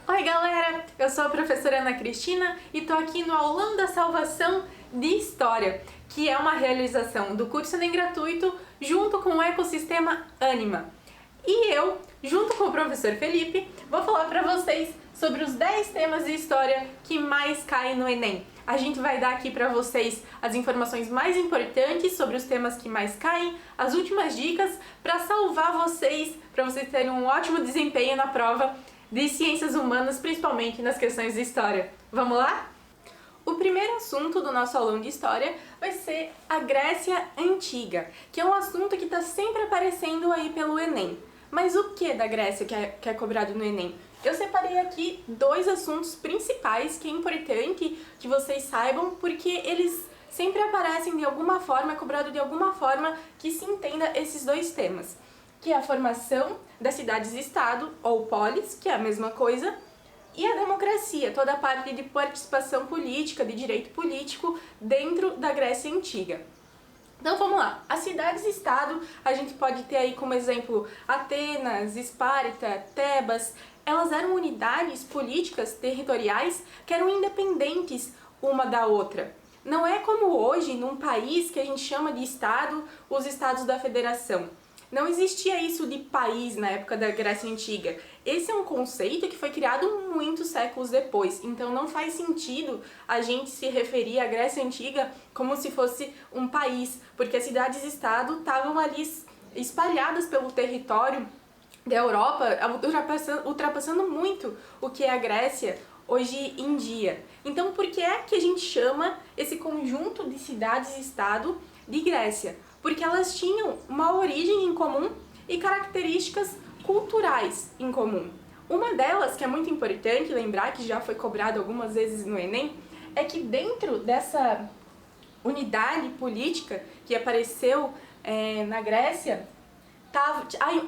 Oi galera, eu sou a professora Ana Cristina e tô aqui no Aulão da Salvação de História, que é uma realização do curso Enem gratuito junto com o ecossistema Anima. E eu, junto com o professor Felipe, vou falar para vocês sobre os 10 temas de história que mais caem no Enem. A gente vai dar aqui para vocês as informações mais importantes sobre os temas que mais caem, as últimas dicas para salvar vocês, para vocês terem um ótimo desempenho na prova de ciências humanas, principalmente nas questões de história. Vamos lá? O primeiro assunto do nosso aulão de história vai ser a Grécia Antiga, que é um assunto que está sempre aparecendo aí pelo Enem. Mas o que da Grécia que é cobrado no Enem? Eu separei aqui 2 assuntos principais que é importante que vocês saibam, porque eles sempre aparecem de alguma forma, é cobrado de alguma forma que se entenda esses 2 temas, que é a formação das cidades-estado, ou polis, que é a mesma coisa, e a democracia, toda a parte de participação política, de direito político dentro da Grécia Antiga. Então vamos lá, as cidades-estado, a gente pode ter aí como exemplo Atenas, Esparta, Tebas. Elas eram unidades políticas territoriais que eram independentes uma da outra. Não é como hoje, num país que a gente chama de estado, os estados da federação. Não existia isso de país na época da Grécia Antiga. Esse é um conceito que foi criado muitos séculos depois, então não faz sentido a gente se referir à Grécia Antiga como se fosse um país, porque as cidades-estado estavam ali espalhadas pelo território da Europa, ultrapassando muito o que é a Grécia hoje em dia. Então, por que é que a gente chama esse conjunto de cidades-estado de Grécia? Porque elas tinham uma origem em comum e características culturais em comum. Uma delas, que é muito importante lembrar, que já foi cobrado algumas vezes no Enem, é que dentro dessa unidade política que apareceu na Grécia,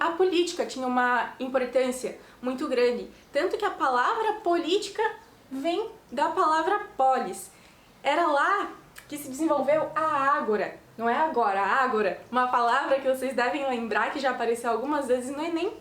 a política tinha uma importância muito grande. Tanto que a palavra política vem da palavra polis. Era lá que se desenvolveu a ágora. Não é agora, a ágora, uma palavra que vocês devem lembrar que já apareceu algumas vezes no Enem,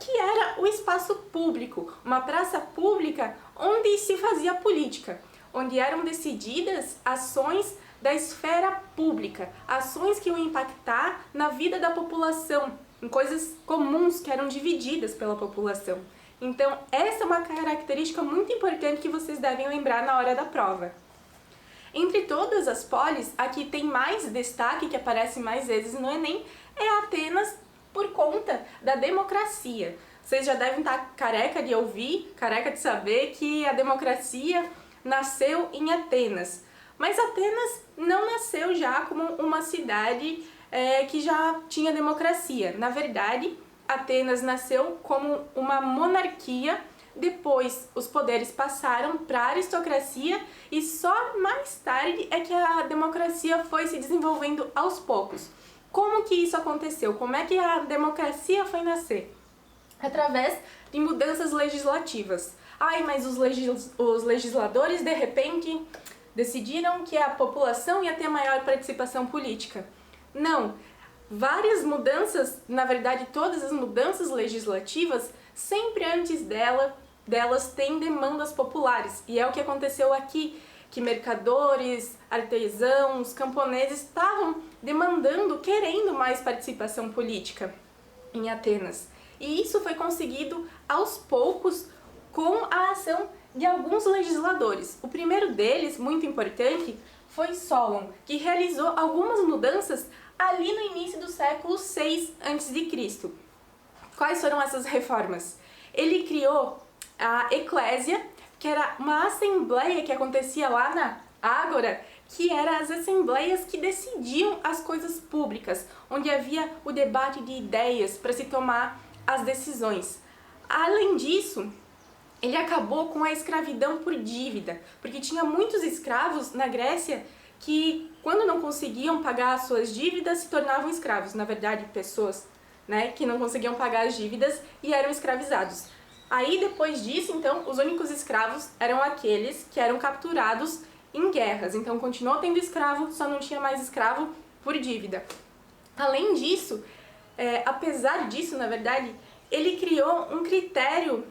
que era o espaço público, uma praça pública onde se fazia política, onde eram decididas ações da esfera pública, ações que iam impactar na vida da população, em coisas comuns que eram divididas pela população. Então, essa é uma característica muito importante que vocês devem lembrar na hora da prova. Entre todas as polis, a que tem mais destaque, que aparece mais vezes no Enem, é Atenas, por conta da democracia. Vocês já devem estar careca de ouvir, careca de saber que a democracia nasceu em Atenas. Mas Atenas não nasceu já como uma cidade que já tinha democracia. Na verdade, Atenas nasceu como uma monarquia. Depois, os poderes passaram para a aristocracia e só mais tarde é que a democracia foi se desenvolvendo aos poucos. Como que isso aconteceu? Como é que a democracia foi nascer? Através de mudanças legislativas. Mas os legisladores, de repente, decidiram que a população ia ter maior participação política. Não. Várias mudanças, na verdade todas as mudanças legislativas, sempre antes delas têm demandas populares. E é o que aconteceu aqui, que mercadores, artesãos, camponeses estavam demandando, querendo mais participação política em Atenas. E isso foi conseguido aos poucos com a ação de alguns legisladores. O primeiro deles, muito importante, foi Solon, que realizou algumas mudanças ali no início do século VI a.C. Quais foram essas reformas? Ele criou a Eclésia, que era uma assembleia que acontecia lá na Ágora, que eram as assembleias que decidiam as coisas públicas, onde havia o debate de ideias para se tomar as decisões. Além disso, ele acabou com a escravidão por dívida, porque tinha muitos escravos na Grécia que, quando não conseguiam pagar as suas dívidas, se tornavam escravos. Na verdade, pessoas, que não conseguiam pagar as dívidas e eram escravizados. Aí, depois disso, então, os únicos escravos eram aqueles que eram capturados em guerras. Então, continuou tendo escravo, só não tinha mais escravo por dívida. Além disso, apesar disso, na verdade, ele criou um critério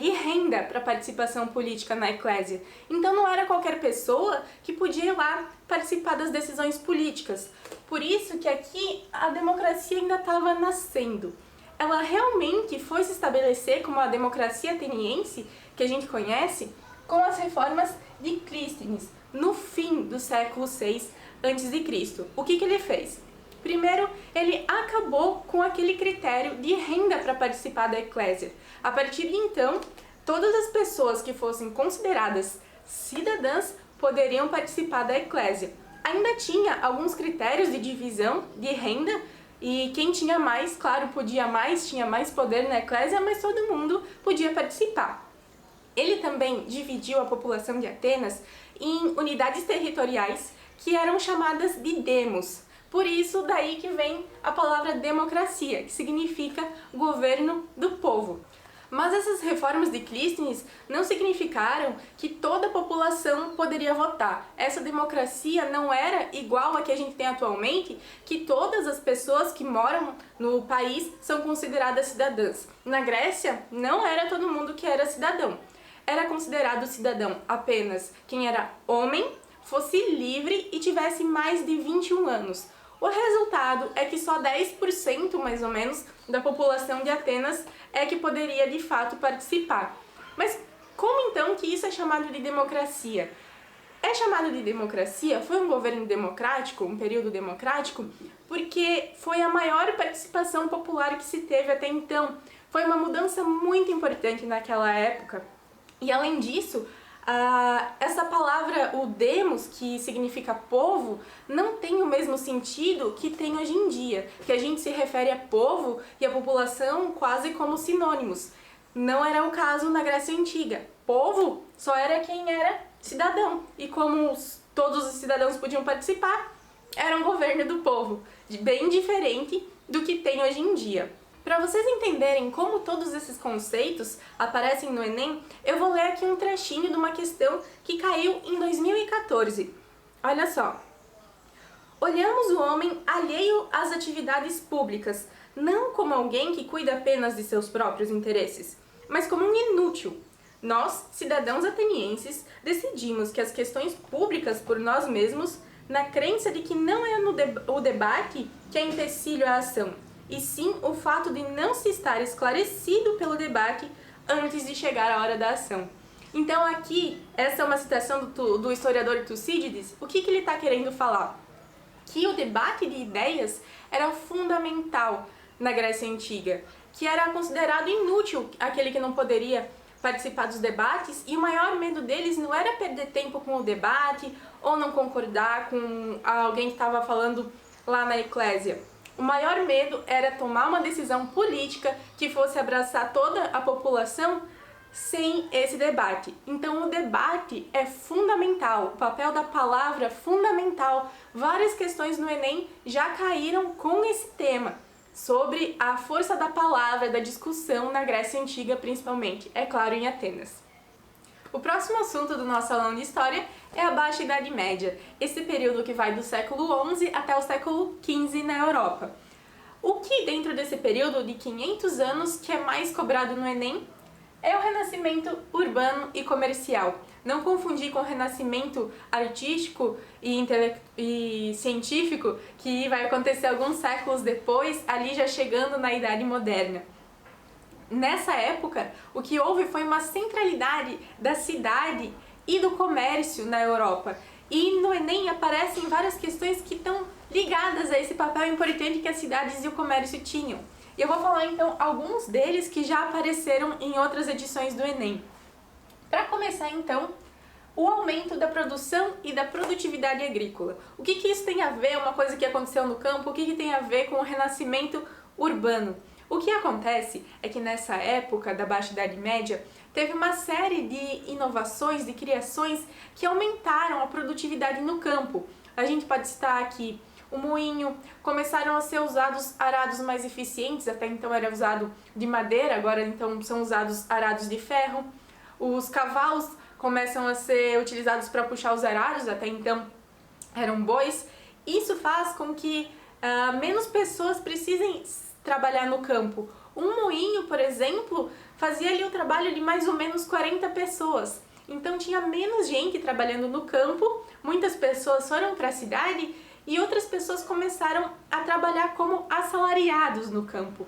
de renda para participação política na eclésia. Então não era qualquer pessoa que podia ir lá participar das decisões políticas. Por isso que aqui a democracia ainda estava nascendo. Ela realmente foi se estabelecer como a democracia ateniense, que a gente conhece, com as reformas de Clístenes, no fim do século VI a.C. O que ele fez? Primeiro, ele acabou com aquele critério de renda para participar da eclésia. A partir de então, todas as pessoas que fossem consideradas cidadãs poderiam participar da eclésia. Ainda tinha alguns critérios de divisão de renda, e quem tinha mais, claro, tinha mais poder na eclésia, mas todo mundo podia participar. Ele também dividiu a população de Atenas em unidades territoriais que eram chamadas de demos. Por isso, daí que vem a palavra democracia, que significa governo do povo. Mas essas reformas de Clístenes não significaram que toda a população poderia votar. Essa democracia não era igual a que a gente tem atualmente, que todas as pessoas que moram no país são consideradas cidadãs. Na Grécia, não era todo mundo que era cidadão. Era considerado cidadão apenas quem era homem, fosse livre e tivesse mais de 21 anos. O resultado é que só 10% mais ou menos da população de Atenas é que poderia de fato participar. Mas como então que isso é chamado de democracia? É chamado de democracia, foi um governo democrático, um período democrático, porque foi a maior participação popular que se teve até então. Foi uma mudança muito importante naquela época. E além disso, essa palavra, o demos, que significa povo, não tem o mesmo sentido que tem hoje em dia, que a gente se refere a povo e a população quase como sinônimos. Não era o caso na Grécia Antiga. Povo só era quem era cidadão, e como todos os cidadãos podiam participar, era um governo do povo, bem diferente do que tem hoje em dia. Para vocês entenderem como todos esses conceitos aparecem no Enem, eu vou ler aqui um trechinho de uma questão que caiu em 2014. Olha só. Olhamos o homem alheio às atividades públicas, não como alguém que cuida apenas de seus próprios interesses, mas como um inútil. Nós, cidadãos atenienses, decidimos que as questões públicas por nós mesmos, na crença de que não é o debate que é empecilho à ação, e sim o fato de não se estar esclarecido pelo debate antes de chegar a hora da ação. Então aqui, essa é uma citação do historiador Tucídides. O que ele está querendo falar? Que o debate de ideias era fundamental na Grécia Antiga, que era considerado inútil aquele que não poderia participar dos debates, e o maior medo deles não era perder tempo com o debate ou não concordar com alguém que estava falando lá na eclésia. O maior medo era tomar uma decisão política que fosse abraçar toda a população sem esse debate. Então o debate é fundamental, o papel da palavra é fundamental. Várias questões no Enem já caíram com esse tema, sobre a força da palavra, da discussão na Grécia Antiga principalmente, é claro, em Atenas. O próximo assunto do nosso aulão de História é a Baixa Idade Média, esse período que vai do século XI até o século XV na Europa. O que dentro desse período de 500 anos que é mais cobrado no Enem é o renascimento urbano e comercial. Não confundir com o renascimento artístico e científico, que vai acontecer alguns séculos depois, ali já chegando na Idade Moderna. Nessa época, o que houve foi uma centralidade da cidade e do comércio na Europa. E no Enem aparecem várias questões que estão ligadas a esse papel importante que as cidades e o comércio tinham. E eu vou falar então alguns deles que já apareceram em outras edições do Enem. Para começar então, o aumento da produção e da produtividade agrícola. O que isso tem a ver, uma coisa que aconteceu no campo, o que tem a ver com o renascimento urbano? O que acontece é que nessa época da Baixa Idade Média, teve uma série de inovações, de criações que aumentaram a produtividade no campo. A gente pode citar aqui o moinho, começaram a ser usados arados mais eficientes, até então era usado de madeira, agora então são usados arados de ferro. Os cavalos começam a ser utilizados para puxar os arados, até então eram bois. Isso faz com que menos pessoas precisem trabalhar no campo. Um moinho, por exemplo, fazia ali o trabalho de mais ou menos 40 pessoas. Então tinha menos gente trabalhando no campo, muitas pessoas foram para a cidade e outras pessoas começaram a trabalhar como assalariados no campo.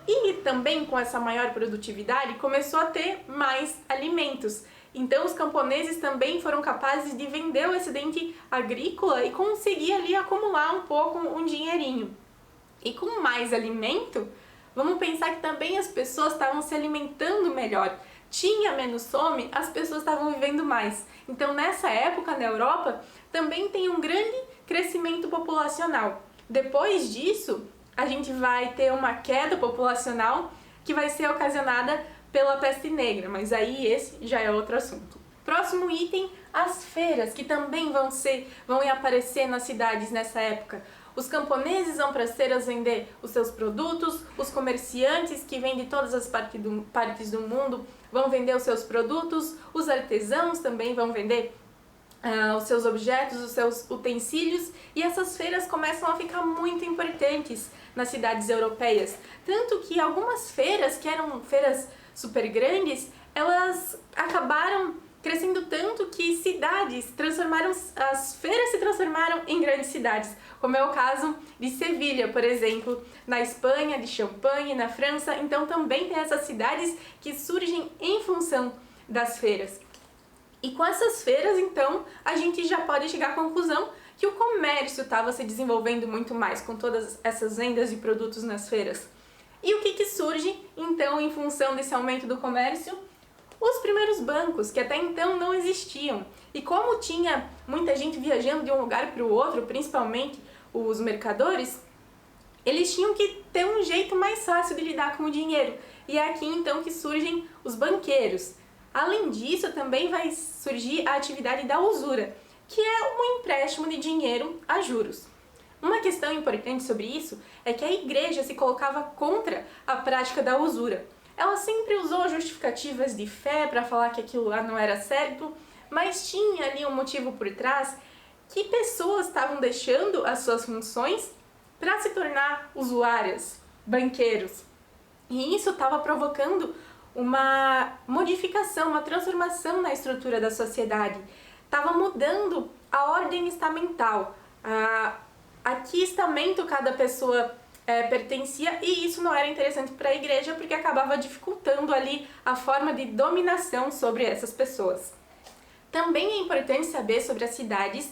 E também com essa maior produtividade começou a ter mais alimentos. Então os camponeses também foram capazes de vender o excedente agrícola e conseguir ali acumular um pouco, um dinheirinho. E com mais alimento, vamos pensar que também as pessoas estavam se alimentando melhor. Tinha menos fome, as pessoas estavam vivendo mais. Então nessa época na Europa também tem um grande crescimento populacional. Depois disso, a gente vai ter uma queda populacional que vai ser ocasionada pela peste negra, mas aí esse já é outro assunto. Próximo item, as feiras, que também vão aparecer nas cidades nessa época. Os camponeses vão para as feiras vender os seus produtos, os comerciantes que vêm de todas as partes do mundo vão vender os seus produtos, os artesãos também vão vender os seus objetos, os seus utensílios, e essas feiras começam a ficar muito importantes nas cidades europeias. Tanto que algumas feiras, que eram feiras super grandes, elas acabaram crescendo tanto que as feiras se transformaram em grandes cidades, como é o caso de Sevilha, por exemplo, na Espanha, de Champagne, na França. Então também tem essas cidades que surgem em função das feiras. E com essas feiras, então, a gente já pode chegar à conclusão que o comércio estava se desenvolvendo muito mais com todas essas vendas de produtos nas feiras. E o que surge, então, em função desse aumento do comércio? Os primeiros bancos, que até então não existiam. E como tinha muita gente viajando de um lugar para o outro, principalmente os mercadores, eles tinham que ter um jeito mais fácil de lidar com o dinheiro. E é aqui, então, que surgem os banqueiros. Além disso, também vai surgir a atividade da usura, que é um empréstimo de dinheiro a juros. Uma questão importante sobre isso é que a igreja se colocava contra a prática da usura. Ela sempre usou justificativas de fé para falar que aquilo lá não era certo, mas tinha ali um motivo por trás que pessoas estavam deixando as suas funções para se tornar usuárias, banqueiros. E isso estava provocando uma modificação, uma transformação na estrutura da sociedade. Estava mudando a ordem estamental, a que estamento cada pessoa pertencia, e isso não era interessante para a igreja porque acabava dificultando ali a forma de dominação sobre essas pessoas. Também é importante saber sobre as cidades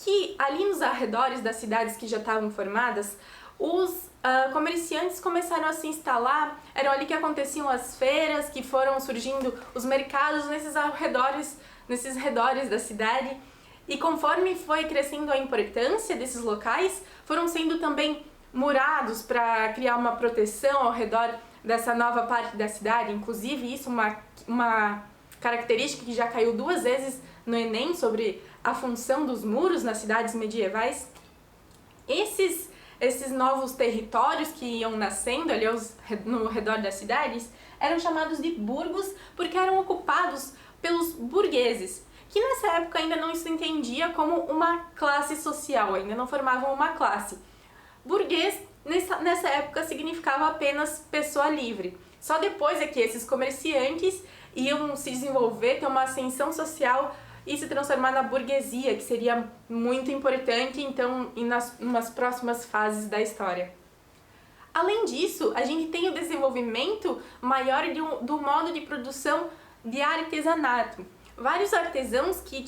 que ali nos arredores das cidades que já estavam formadas, os comerciantes começaram a se instalar, eram ali que aconteciam as feiras, que foram surgindo os mercados nesses redores da cidade. E conforme foi crescendo a importância desses locais, foram sendo também murados para criar uma proteção ao redor dessa nova parte da cidade. Inclusive, isso é uma característica que já caiu 2 vezes no Enem sobre a função dos muros nas cidades medievais. Esses novos territórios que iam nascendo ali no redor das cidades eram chamados de burgos porque eram ocupados pelos burgueses, que nessa época ainda não se entendia como uma classe social, ainda não formavam uma classe. Burguês nessa época significava apenas pessoa livre. Só depois é que esses comerciantes iam se desenvolver, ter uma ascensão social e se transformar na burguesia, que seria muito importante então nas próximas fases da história. Além disso, a gente tem o desenvolvimento maior do modo de produção de artesanato. Vários artesãos que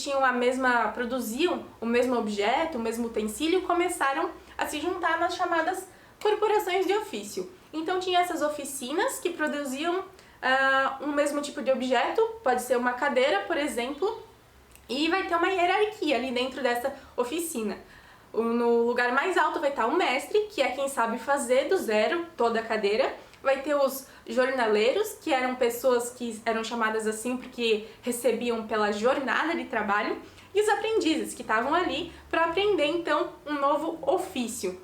produziam o mesmo objeto, o mesmo utensílio, começaram a se juntar nas chamadas corporações de ofício. Então tinha essas oficinas que produziam um mesmo tipo de objeto, pode ser uma cadeira, por exemplo, e vai ter uma hierarquia ali dentro dessa oficina. No lugar mais alto vai estar o mestre, que é quem sabe fazer do zero toda a cadeira. Vai ter os jornaleiros, que eram pessoas que eram chamadas assim porque recebiam pela jornada de trabalho. E os aprendizes, que estavam ali para aprender então um novo ofício.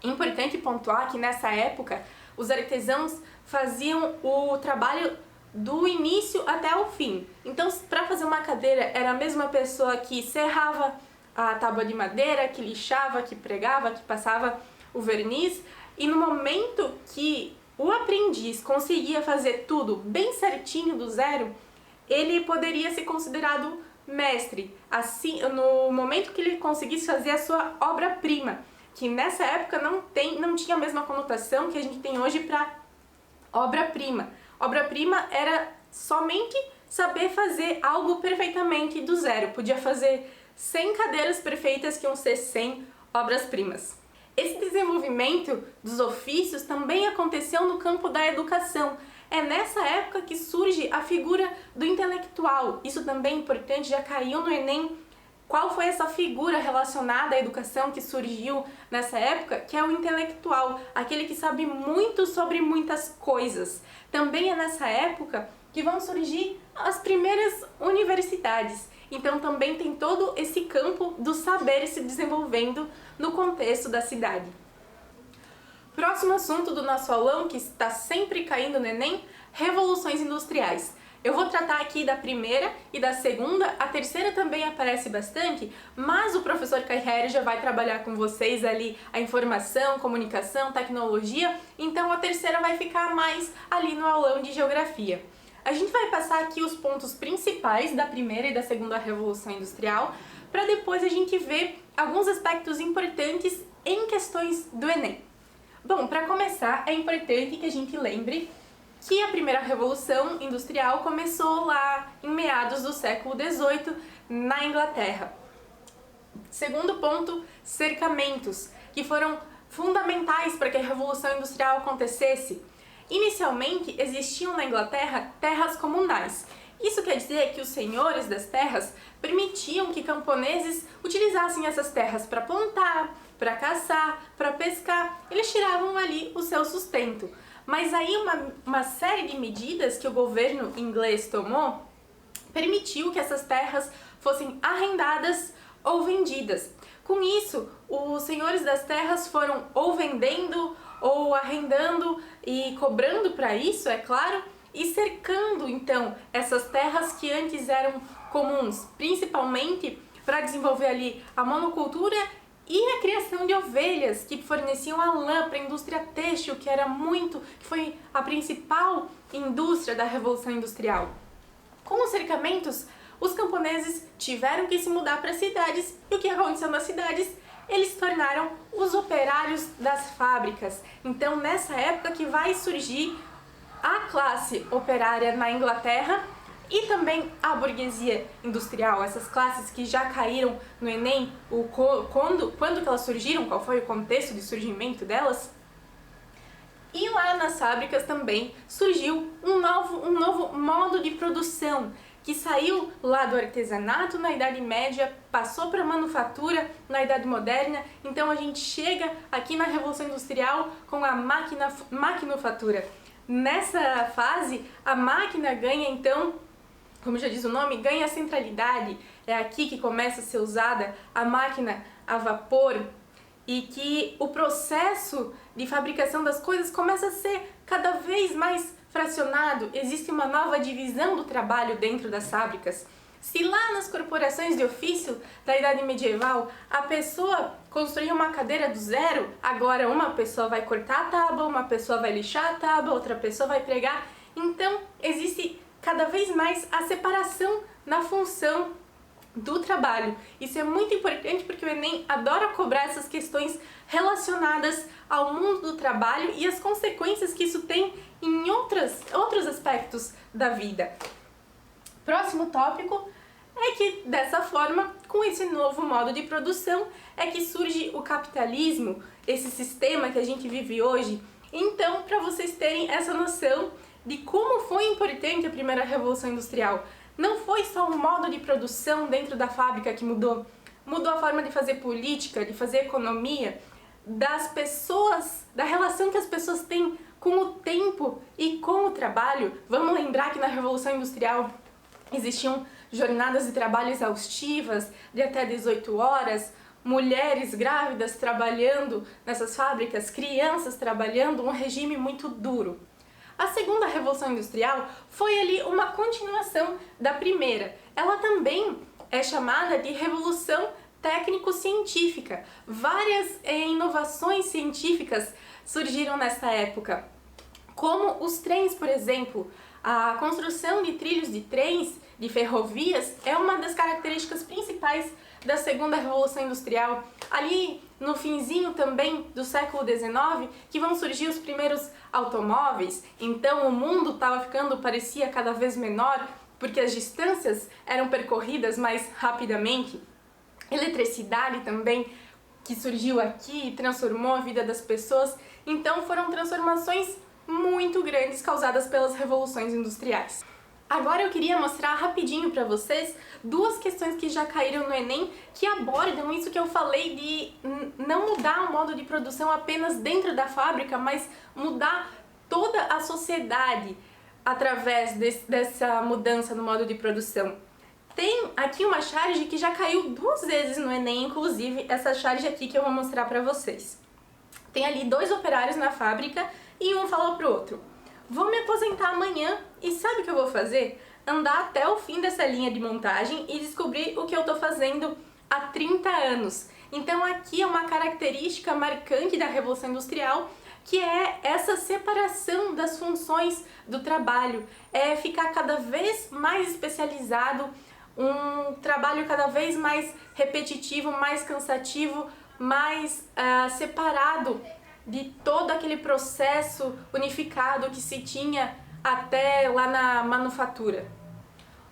Importante pontuar que nessa época os artesãos faziam o trabalho do início até o fim. Então, para fazer uma cadeira, era a mesma pessoa que serrava a tábua de madeira, que lixava, que pregava, que passava o verniz. E no momento que o aprendiz conseguia fazer tudo bem certinho do zero, ele poderia ser considerado mestre, assim, no momento que ele conseguisse fazer a sua obra-prima, que nessa época não tinha a mesma conotação que a gente tem hoje para obra-prima. Obra-prima era somente saber fazer algo perfeitamente do zero, podia fazer 100 cadeiras perfeitas que iam ser 100 obras-primas. Esse desenvolvimento dos ofícios também aconteceu no campo da educação. É nessa época que surge a figura do intelectual. Isso também é importante, já caiu no Enem. Qual foi essa figura relacionada à educação que surgiu nessa época? Que é o intelectual, aquele que sabe muito sobre muitas coisas. Também é nessa época que vão surgir as primeiras universidades. Então também tem todo esse campo do saber se desenvolvendo no contexto da cidade. Próximo assunto do nosso aulão, que está sempre caindo no Enem, revoluções industriais. Eu vou tratar aqui da primeira e da segunda, a terceira também aparece bastante, mas o professor Cairre já vai trabalhar com vocês ali a informação, comunicação, tecnologia, então a terceira vai ficar mais ali no aulão de geografia. A gente vai passar aqui os pontos principais da primeira e da segunda revolução industrial, para depois a gente ver alguns aspectos importantes em questões do Enem. Bom, para começar, é importante que a gente lembre que a primeira revolução industrial começou lá em meados do século XVIII na Inglaterra. Segundo ponto, cercamentos, que foram fundamentais para que a revolução industrial acontecesse. Inicialmente, existiam na Inglaterra terras comunais. Isso quer dizer que os senhores das terras permitiam que camponeses utilizassem essas terras para plantar, para caçar, para pescar. Eles tiravam ali o seu sustento. Mas aí uma série de medidas que o governo inglês tomou permitiu que essas terras fossem arrendadas ou vendidas. Com isso, os senhores das terras foram ou vendendo ou arrendando e cobrando para isso, é claro, e cercando então essas terras que antes eram comuns, principalmente para desenvolver ali a monocultura e a criação de ovelhas que forneciam a lã para a indústria têxtil, que foi a principal indústria da Revolução Industrial. Com os cercamentos, os camponeses tiveram que se mudar para cidades, e o que aconteceu nas cidades? Eles se tornaram os operários das fábricas. Então, nessa época que vai surgir a classe operária na Inglaterra e também a burguesia industrial, essas classes que já caíram no Enem, quando que elas surgiram, qual foi o contexto de surgimento delas. E lá nas fábricas também surgiu um novo modo de produção, que saiu lá do artesanato na Idade Média, passou para a manufatura na Idade Moderna, então a gente chega aqui na Revolução Industrial com a maquinofatura. Nessa fase, a máquina ganha então, como já diz o nome, ganha centralidade. É aqui que começa a ser usada a máquina a vapor e que o processo de fabricação das coisas começa a ser cada vez mais fracionado. Existe uma nova divisão do trabalho dentro das fábricas. Se lá nas corporações de ofício da Idade Medieval a pessoa construía uma cadeira do zero, agora uma pessoa vai cortar a tábua, uma pessoa vai lixar a tábua, outra pessoa vai pregar. Então existe cada vez mais a separação na função do trabalho. Isso é muito importante porque o Enem adora cobrar essas questões relacionadas ao mundo do trabalho e as consequências que isso tem em outros aspectos da vida. Próximo tópico é que, dessa forma, com esse novo modo de produção, é que surge o capitalismo, esse sistema que a gente vive hoje. Então, para vocês terem essa noção de como foi importante a primeira Revolução Industrial, não foi só um modo de produção dentro da fábrica que mudou a forma de fazer política, de fazer economia, das pessoas, da relação que as pessoas têm com o tempo e com o trabalho. Vamos lembrar que na Revolução Industrial existiam jornadas de trabalho exaustivas de até 18 horas, mulheres grávidas trabalhando nessas fábricas, crianças trabalhando, um regime muito duro. A segunda Revolução Industrial foi ali uma continuação da primeira. Ela também é chamada de Revolução Técnico-Científica. Várias inovações científicas surgiram nessa época. como os trens, por exemplo. A construção de trilhos de trens, de ferrovias, é uma das características principais da segunda Revolução Industrial. Ali no finzinho também do século XIX, que vão surgir os primeiros automóveis, então o mundo parecia cada vez menor, porque as distâncias eram percorridas mais rapidamente. Eletricidade também, que surgiu aqui e transformou a vida das pessoas. Então foram transformações muito grandes causadas pelas revoluções industriais. Agora eu queria mostrar rapidinho para vocês duas questões que já caíram no Enem que abordam isso que eu falei de não mudar o modo de produção apenas dentro da fábrica, mas mudar toda a sociedade através dessa mudança no modo de produção. Tem aqui uma charge que já caiu 2 vezes no Enem, inclusive essa charge aqui que eu vou mostrar para vocês. Tem ali 2 operários na fábrica e um falou pro outro: vou me aposentar amanhã e sabe o que eu vou fazer? Andar até o fim dessa linha de montagem e descobrir o que eu tô fazendo há 30 anos. Então aqui é uma característica marcante da Revolução Industrial, que é essa separação das funções do trabalho, é ficar cada vez mais especializado, um trabalho cada vez mais repetitivo, mais cansativo, mais separado de todo aquele processo unificado que se tinha até lá na manufatura.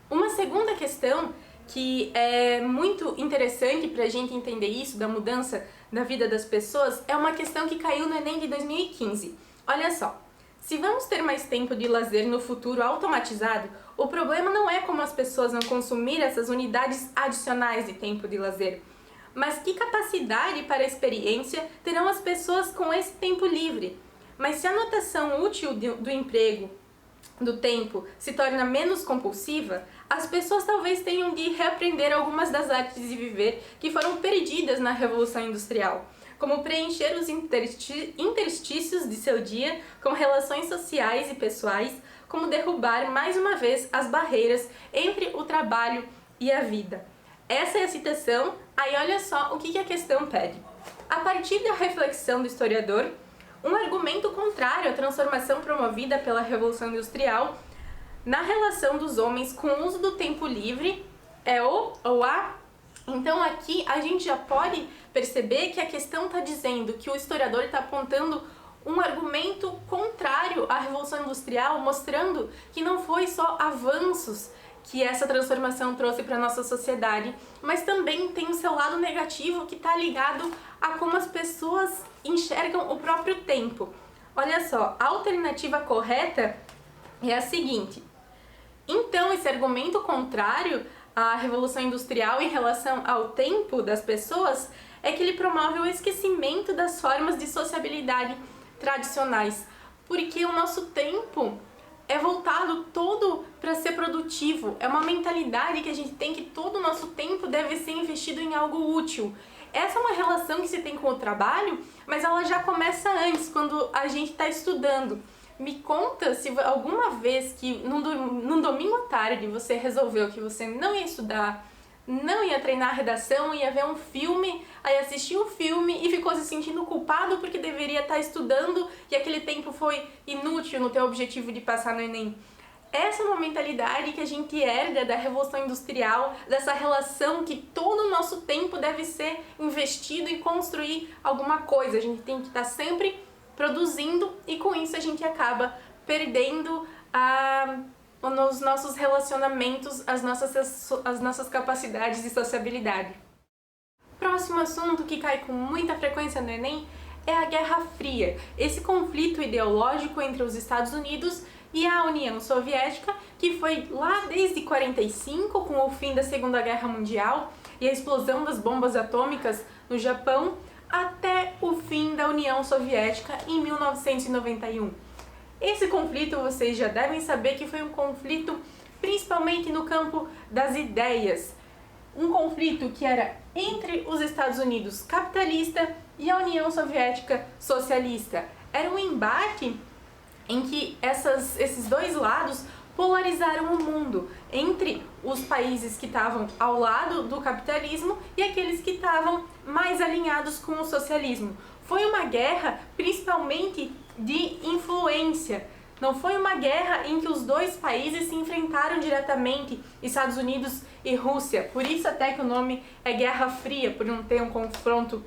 Uma segunda questão que é muito interessante para a gente entender isso, da mudança da vida das pessoas, é uma questão que caiu no Enem de 2015. Olha só, se vamos ter mais tempo de lazer no futuro automatizado, o problema não é como as pessoas vão consumir essas unidades adicionais de tempo de lazer, mas que capacidade para a experiência terão as pessoas com esse tempo livre. Mas se a notação útil do emprego, do tempo, se torna menos compulsiva, as pessoas talvez tenham de reaprender algumas das artes de viver que foram perdidas na Revolução Industrial, como preencher os interstícios de seu dia com relações sociais e pessoais, como derrubar mais uma vez as barreiras entre o trabalho e a vida. Essa é a citação. Aí olha só o que a questão pede. A partir da reflexão do historiador, um argumento contrário à transformação promovida pela Revolução Industrial na relação dos homens com o uso do tempo livre é o ou a. Então aqui a gente já pode perceber que a questão está dizendo que o historiador está apontando um argumento contrário à Revolução Industrial, mostrando que não foi só avanços que essa transformação trouxe para a nossa sociedade, mas também tem o seu lado negativo, que está ligado a como as pessoas enxergam o próprio tempo. Olha só, a alternativa correta é a seguinte. Então, esse argumento contrário à Revolução Industrial em relação ao tempo das pessoas é que ele promove o esquecimento das formas de sociabilidade tradicionais, porque o nosso tempo é voltado todo para ser produtivo. É uma mentalidade que a gente tem, que todo o nosso tempo deve ser investido em algo útil. Essa é uma relação que se tem com o trabalho, mas ela já começa antes, quando a gente está estudando. Me conta se alguma vez que num domingo à tarde você resolveu que você não ia estudar, não ia treinar a redação, ia ver um filme, aí assistiu o filme e ficou se sentindo culpado porque deveria estar estudando e aquele tempo foi inútil no teu objetivo de passar no Enem. Essa é uma mentalidade que a gente herda da Revolução Industrial, dessa relação que todo o nosso tempo deve ser investido em construir alguma coisa. A gente tem que estar sempre produzindo e com isso a gente acaba perdendo nos nossos relacionamentos, as nossas capacidades de sociabilidade. Próximo assunto que cai com muita frequência no Enem é a Guerra Fria, esse conflito ideológico entre os Estados Unidos e a União Soviética, que foi lá desde 1945, com o fim da Segunda Guerra Mundial e a explosão das bombas atômicas no Japão, até o fim da União Soviética em 1991. Esse conflito, vocês já devem saber que foi um conflito principalmente no campo das ideias. Um conflito que era entre os Estados Unidos capitalista e a União Soviética socialista. Era um embate em que esses dois lados polarizaram o mundo entre os países que estavam ao lado do capitalismo e aqueles que estavam mais alinhados com o socialismo. Foi uma guerra principalmente de influência. Não foi uma guerra em que os dois países se enfrentaram diretamente, Estados Unidos e Rússia. Por isso até que o nome é Guerra Fria, por não ter um confronto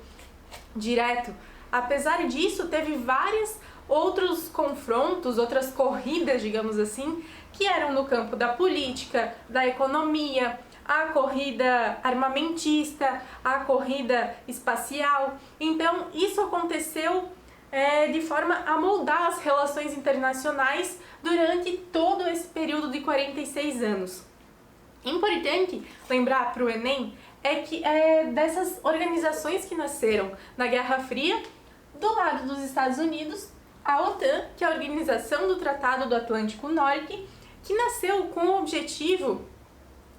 direto. Apesar disso, teve vários outros confrontos, outras corridas, digamos assim, que eram no campo da política, da economia, a corrida armamentista, a corrida espacial. Então, isso aconteceu de forma a moldar as relações internacionais durante todo esse período de 46 anos. Importante lembrar para o Enem é que dessas organizações que nasceram na Guerra Fria, do lado dos Estados Unidos, a OTAN, que é a Organização do Tratado do Atlântico Norte, que nasceu com o objetivo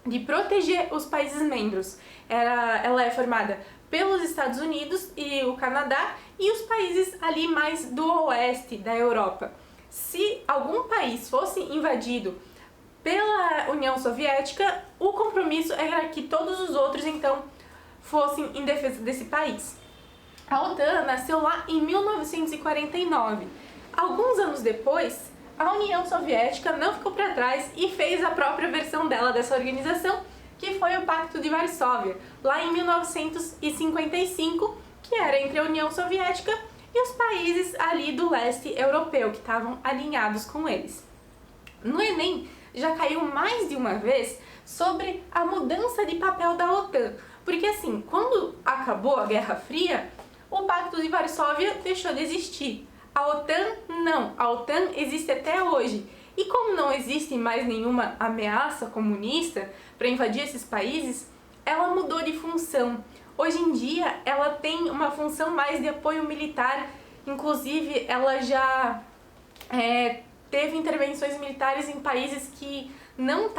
de proteger os países membros. Ela é formada pelos Estados Unidos e o Canadá e os países ali mais do oeste da Europa. Se algum país fosse invadido pela União Soviética, o compromisso era que todos os outros então fossem em defesa desse país. A OTAN nasceu lá em 1949. Alguns anos depois, a União Soviética não ficou para trás e fez a própria versão dela dessa organização, que foi o Pacto de Varsóvia, lá em 1955, que era entre a União Soviética e os países ali do leste europeu, que estavam alinhados com eles. No Enem, já caiu mais de uma vez sobre a mudança de papel da OTAN, porque assim, quando acabou a Guerra Fria, o Pacto de Varsóvia deixou de existir. A OTAN não, a OTAN existe até hoje. E como não existe mais nenhuma ameaça comunista para invadir esses países, ela mudou de função. Hoje em dia, ela tem uma função mais de apoio militar, inclusive ela já teve intervenções militares em países que não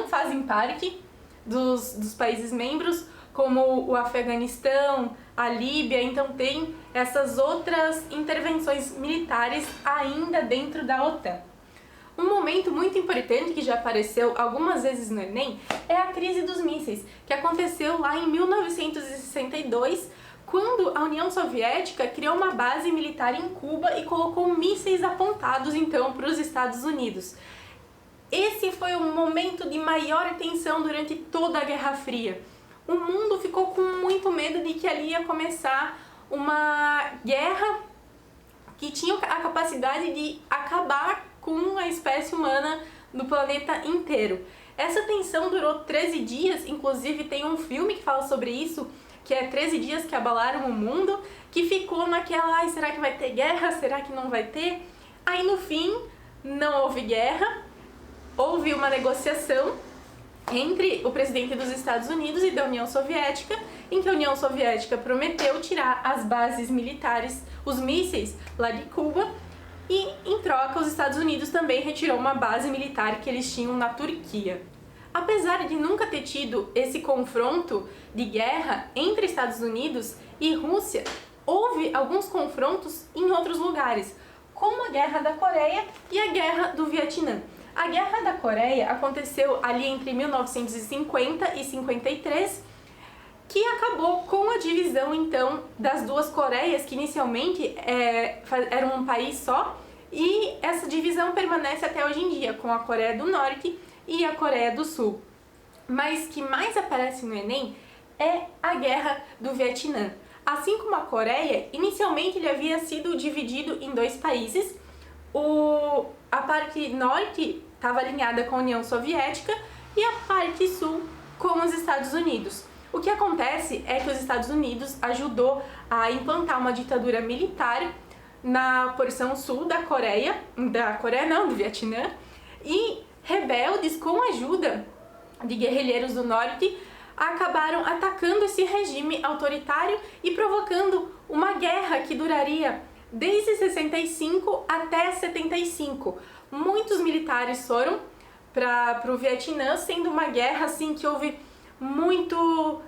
fazem parte dos países membros, como o Afeganistão, a Líbia, então tem essas outras intervenções militares ainda dentro da OTAN. Um momento muito importante que já apareceu algumas vezes no Enem é a crise dos mísseis, que aconteceu lá em 1962, quando a União Soviética criou uma base militar em Cuba e colocou mísseis apontados então para os Estados Unidos. Esse foi o momento de maior tensão durante toda a Guerra Fria. O mundo ficou com muito medo de que ali ia começar uma guerra que tinha a capacidade de acabar com a espécie humana do planeta inteiro. Essa tensão durou 13 dias, inclusive tem um filme que fala sobre isso, que é 13 dias que abalaram o mundo, que ficou naquela, será que vai ter guerra, será que não vai ter? Aí no fim, não houve guerra, houve uma negociação entre o presidente dos Estados Unidos e da União Soviética, em que a União Soviética prometeu tirar as bases militares, os mísseis lá de Cuba, e em troca os Estados Unidos também retirou uma base militar que eles tinham na Turquia. Apesar de nunca ter tido esse confronto de guerra entre Estados Unidos e Rússia, houve alguns confrontos em outros lugares, como a Guerra da Coreia e a Guerra do Vietnã. A Guerra da Coreia aconteceu ali entre 1950 e 53, que acabou com a divisão então das duas Coreias, que inicialmente eram um país só, e essa divisão permanece até hoje em dia, com a Coreia do Norte e a Coreia do Sul. Mas que mais aparece no Enem é a Guerra do Vietnã. Assim como a Coreia, inicialmente ele havia sido dividido em dois países. A parte norte estava alinhada com a União Soviética e a parte sul com os Estados Unidos. O que acontece é que os Estados Unidos ajudou a implantar uma ditadura militar na porção sul da do Vietnã, e rebeldes, com a ajuda de guerrilheiros do norte, acabaram atacando esse regime autoritário e provocando uma guerra que duraria desde 65 até 75. Muitos militares foram para o Vietnã, sendo uma guerra assim que houve muito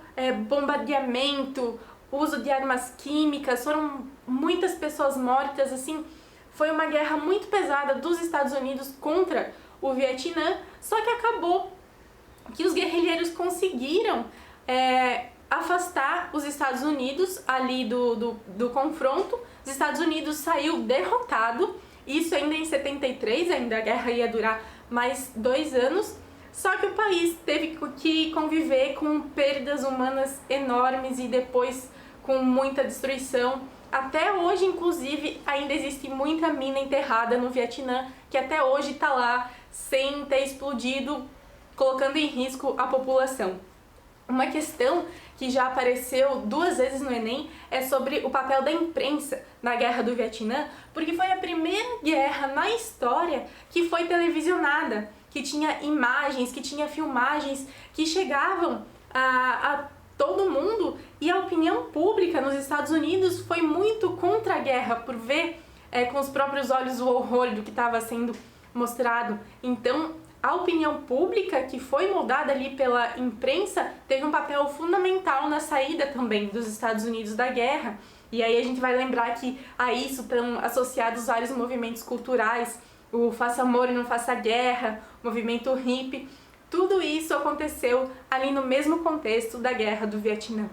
bombardeamento, uso de armas químicas, foram muitas pessoas mortas, assim, foi uma guerra muito pesada dos Estados Unidos contra o Vietnã, só que acabou que os guerrilheiros conseguiram afastar os Estados Unidos ali do confronto. Os Estados Unidos saiu derrotado Isso ainda em 73, ainda a guerra ia durar mais 2 anos, só que o país teve que conviver com perdas humanas enormes e depois com muita destruição. Até hoje, inclusive, ainda existe muita mina enterrada no Vietnã, que até hoje está lá sem ter explodido, colocando em risco a população. Uma questão que já apareceu 2 vezes no Enem é sobre o papel da imprensa na Guerra do Vietnã, porque foi a primeira guerra na história que foi televisionada, que tinha imagens, que tinha filmagens que chegavam a todo mundo, e a opinião pública nos Estados Unidos foi muito contra a guerra, por ver com os próprios olhos o horror do que estava sendo mostrado. Então, a opinião pública, que foi moldada ali pela imprensa, teve um papel fundamental na saída também dos Estados Unidos da guerra. E aí a gente vai lembrar que a isso estão associados vários movimentos culturais, o Faça Amor e Não Faça Guerra, o movimento hippie. Tudo isso aconteceu ali no mesmo contexto da Guerra do Vietnã.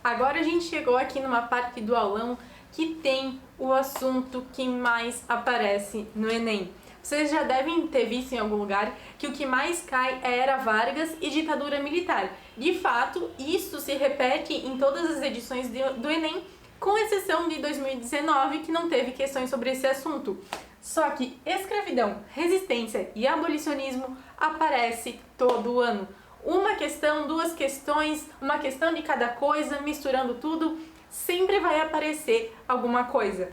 Agora a gente chegou aqui numa parte do aulão que tem o assunto que mais aparece no Enem. Vocês já devem ter visto em algum lugar que o que mais cai é Era Vargas e ditadura militar. De fato, isso se repete em todas as edições do Enem, com exceção de 2019, que não teve questões sobre esse assunto. Só que escravidão, resistência e abolicionismo aparece todo ano. Uma questão, 2 questões, uma questão de cada coisa, misturando tudo, sempre vai aparecer alguma coisa.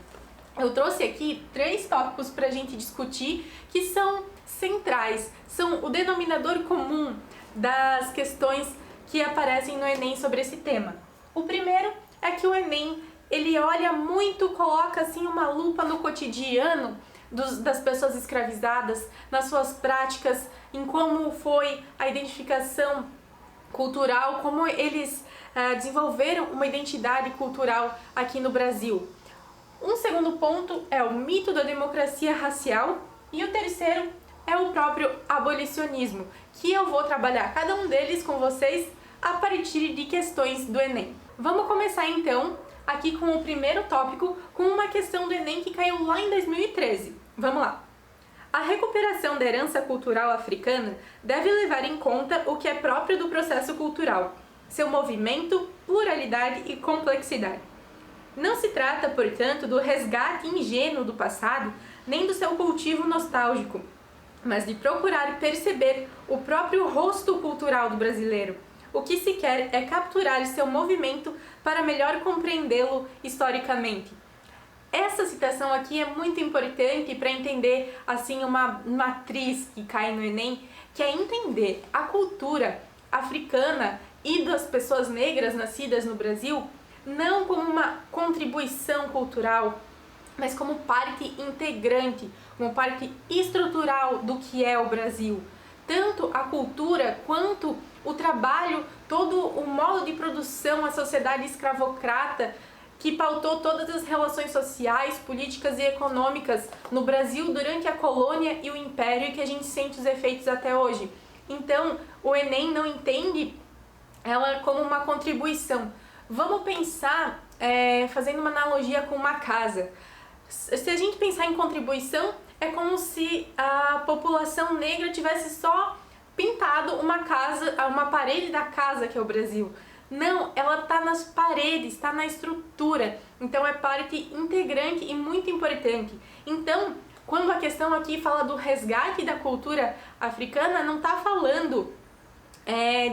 Eu trouxe aqui 3 tópicos para a gente discutir que são centrais, são o denominador comum das questões que aparecem no Enem sobre esse tema. O primeiro é que o Enem, ele olha muito, coloca assim uma lupa no cotidiano das pessoas escravizadas, nas suas práticas, em como foi a identificação cultural, como eles desenvolveram uma identidade cultural aqui no Brasil. Um segundo ponto é o mito da democracia racial e o terceiro é o próprio abolicionismo, que eu vou trabalhar cada um deles com vocês a partir de questões do Enem. Vamos começar então aqui com o primeiro tópico, com uma questão do Enem que caiu lá em 2013. Vamos lá! A recuperação da herança cultural africana deve levar em conta o que é próprio do processo cultural, seu movimento, pluralidade e complexidade. Não se trata, portanto, do resgate ingênuo do passado, nem do seu cultivo nostálgico, mas de procurar perceber o próprio rosto cultural do brasileiro. O que se quer é capturar seu movimento para melhor compreendê-lo historicamente. Essa citação aqui é muito importante para entender assim uma matriz que cai no Enem, que é entender a cultura africana e das pessoas negras nascidas no Brasil não como uma contribuição cultural, mas como parte integrante, como parte estrutural do que é o Brasil. Tanto a cultura quanto o trabalho, todo o modo de produção, a sociedade escravocrata que pautou todas as relações sociais, políticas e econômicas no Brasil durante a colônia e o império, e que a gente sente os efeitos até hoje. Então, o Enem não entende ela como uma contribuição. Vamos pensar, fazendo uma analogia com uma casa. Se a gente pensar em contribuição, é como se a população negra tivesse só pintado uma casa, uma parede da casa que é o Brasil. Não, ela está nas paredes, está na estrutura. Então é parte integrante e muito importante. Então, quando a questão aqui fala do resgate da cultura africana, não está falando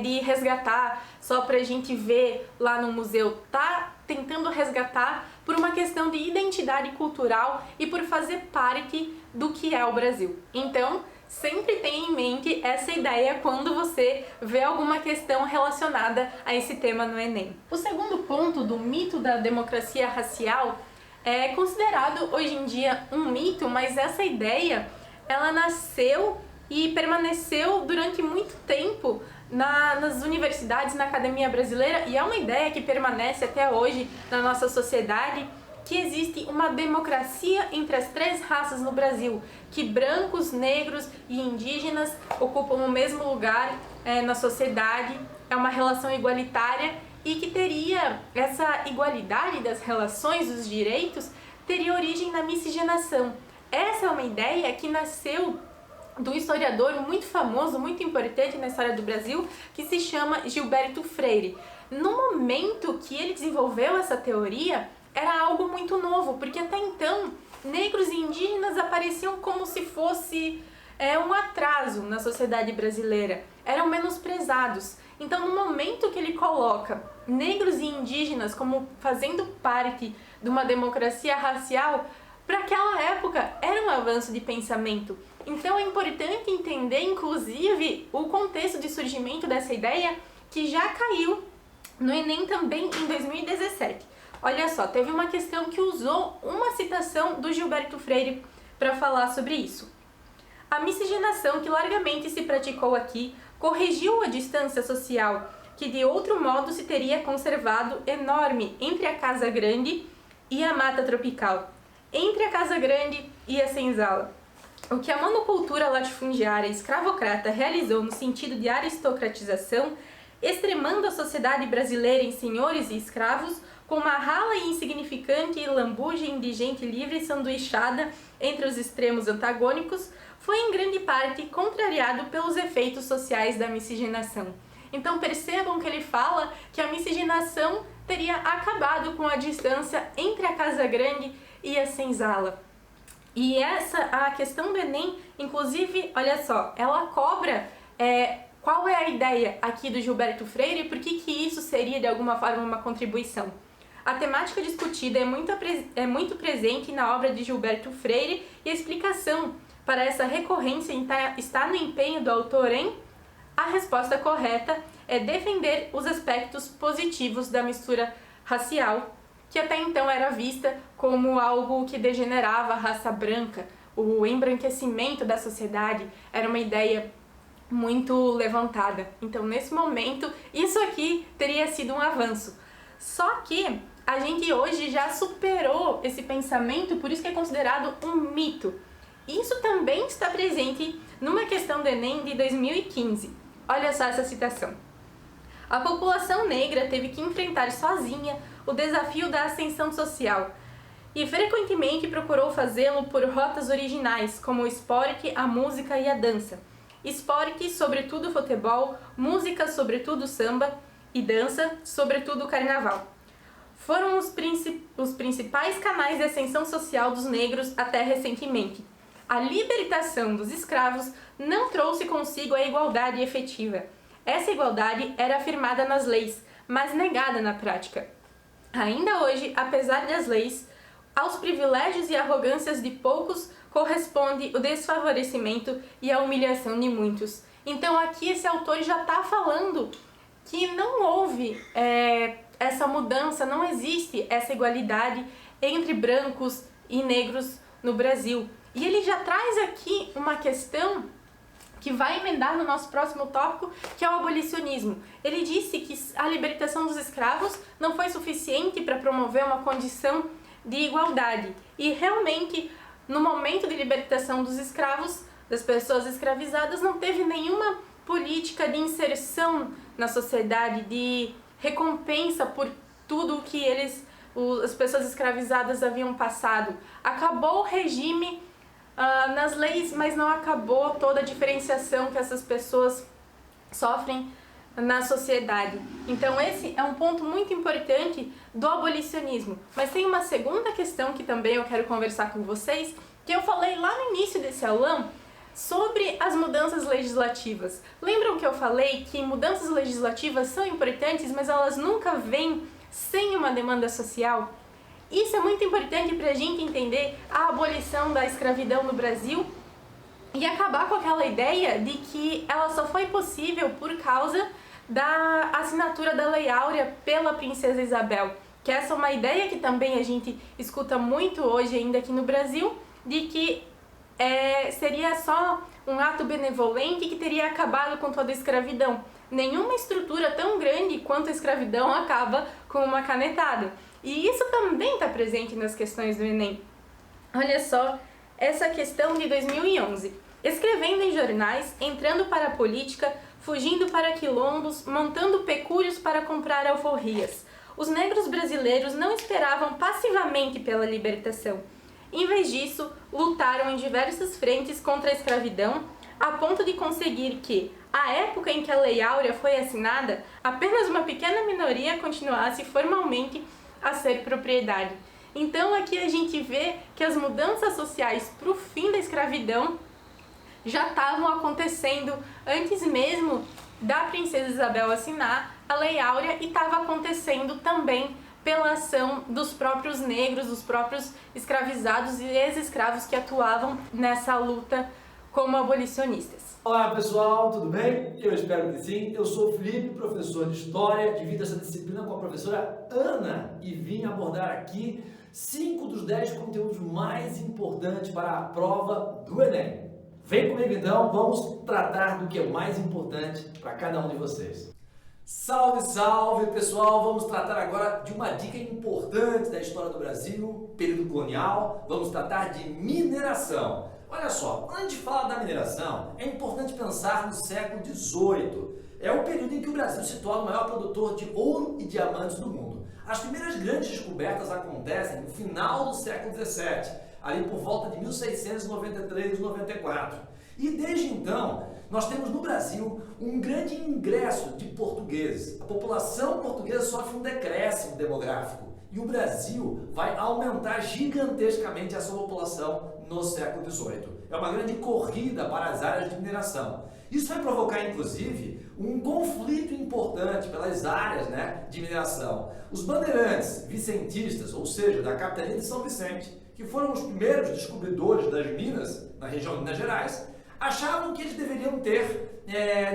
de resgatar só pra gente ver lá no museu, tá tentando resgatar por uma questão de identidade cultural e por fazer parte do que é o Brasil. Então, sempre tenha em mente essa ideia quando você vê alguma questão relacionada a esse tema no Enem. O segundo ponto do mito da democracia racial é considerado hoje em dia um mito, mas essa ideia ela nasceu e permaneceu durante muito tempo nas universidades, na academia brasileira, e é uma ideia que permanece até hoje na nossa sociedade, que existe uma democracia entre as 3 raças no Brasil, que brancos, negros e indígenas ocupam o mesmo lugar na sociedade, é uma relação igualitária e que teria essa igualdade das relações, dos direitos, teria origem na miscigenação. Essa é uma ideia que nasceu do historiador muito famoso, muito importante na história do Brasil, que se chama Gilberto Freire. No momento que ele desenvolveu essa teoria, era algo muito novo, porque até então negros e indígenas apareciam como se fosse um atraso na sociedade brasileira, eram menosprezados. Então, no momento que ele coloca negros e indígenas como fazendo parte de uma democracia racial, para aquela época era um avanço de pensamento. Então é importante entender, inclusive, o contexto de surgimento dessa ideia, que já caiu no Enem também em 2017. Olha só, teve uma questão que usou uma citação do Gilberto Freire para falar sobre isso. A miscigenação que largamente se praticou aqui corrigiu a distância social que de outro modo se teria conservado enorme entre a Casa Grande e a mata tropical, entre a Casa Grande e a senzala. O que a monocultura latifundiária escravocrata realizou no sentido de aristocratização, extremando a sociedade brasileira em senhores e escravos, com uma rala e insignificante lambuja indigente livre e sanduichada entre os extremos antagônicos, foi em grande parte contrariado pelos efeitos sociais da miscigenação. Então percebam que ele fala que a miscigenação teria acabado com a distância entre a Casa Grande e a senzala. E a questão do Enem, inclusive, olha só, ela cobra qual é a ideia aqui do Gilberto Freire e por que isso seria de alguma forma uma contribuição. A temática discutida é muito presente na obra de Gilberto Freire e a explicação para essa recorrência está no empenho do autor em... A resposta correta é defender os aspectos positivos da mistura racial, que até então era vista como algo que degenerava a raça branca. O embranquecimento da sociedade era uma ideia muito levantada. Então, nesse momento, isso aqui teria sido um avanço. Só que a gente hoje já superou esse pensamento, por isso que é considerado um mito. Isso também está presente numa questão do Enem de 2015. Olha só essa citação. A população negra teve que enfrentar sozinha o desafio da ascensão social e frequentemente procurou fazê-lo por rotas originais, como o esporte, a música e a dança. Esporte, sobretudo futebol, música, sobretudo samba, e dança, sobretudo carnaval. Foram os principais canais de ascensão social dos negros até recentemente. A libertação dos escravos não trouxe consigo a igualdade efetiva. Essa igualdade era afirmada nas leis, mas negada na prática. Ainda hoje, apesar das leis, aos privilégios e arrogâncias de poucos corresponde o desfavorecimento e a humilhação de muitos. Então aqui esse autor já está falando que não houve essa mudança, não existe essa igualdade entre brancos e negros no Brasil. E ele já traz aqui uma questão que vai emendar no nosso próximo tópico, que é o abolicionismo. Ele disse que a libertação dos escravos não foi suficiente para promover uma condição de igualdade. E realmente, no momento de libertação dos escravos, das pessoas escravizadas, não teve nenhuma política de inserção na sociedade, de recompensa por tudo o que as pessoas escravizadas haviam passado. Acabou o regime nas leis, mas não acabou toda a diferenciação que essas pessoas sofrem na sociedade. Então esse é um ponto muito importante do abolicionismo. Mas tem uma segunda questão que também eu quero conversar com vocês, que eu falei lá no início desse aulão, sobre as mudanças legislativas. Lembram que eu falei que mudanças legislativas são importantes, mas elas nunca vêm sem uma demanda social? Isso é muito importante para a gente entender a abolição da escravidão no Brasil e acabar com aquela ideia de que ela só foi possível por causa da assinatura da Lei Áurea pela Princesa Isabel. Que essa é uma ideia que também a gente escuta muito hoje ainda aqui no Brasil, de que seria só um ato benevolente que teria acabado com toda a escravidão. Nenhuma estrutura tão grande quanto a escravidão acaba com uma canetada. E isso também está presente nas questões do Enem. Olha só essa questão de 2011. Escrevendo em jornais, entrando para a política, fugindo para quilombos, montando pecúrios para comprar alforrias. Os negros brasileiros não esperavam passivamente pela libertação. Em vez disso, lutaram em diversas frentes contra a escravidão, a ponto de conseguir que, à época em que a Lei Áurea foi assinada, apenas uma pequena minoria continuasse formalmente a ser propriedade. Então aqui a gente vê que as mudanças sociais para o fim da escravidão já estavam acontecendo antes mesmo da Princesa Isabel assinar a Lei Áurea e estava acontecendo também pela ação dos próprios negros, dos próprios escravizados e ex-escravos que atuavam nessa luta como abolicionistas. Olá pessoal, tudo bem? Eu espero que sim. Eu sou o Felipe, professor de História, divido essa disciplina com a professora Ana e vim abordar aqui 5 dos 10 conteúdos mais importantes para a prova do Enem. Vem comigo então, vamos tratar do que é mais importante para cada um de vocês. Salve, salve pessoal! Vamos tratar agora de uma dica importante da história do Brasil, período colonial. Vamos tratar de mineração. Olha só, quando a gente fala da mineração, é importante pensar no século XVIII. É o período em que o Brasil se torna o maior produtor de ouro e diamantes do mundo. As primeiras grandes descobertas acontecem no final do século XVII, ali por volta de 1693 e 94. E desde então, nós temos no Brasil um grande ingresso de portugueses. A população portuguesa sofre um decréscimo demográfico e o Brasil vai aumentar gigantescamente a sua população no século XVIII. É uma grande corrida para as áreas de mineração. Isso vai provocar, inclusive, um conflito importante pelas áreas, de mineração. Os bandeirantes vicentistas, ou seja, da capitania de São Vicente, que foram os primeiros descobridores das minas na região de Minas Gerais, achavam que eles deveriam ter,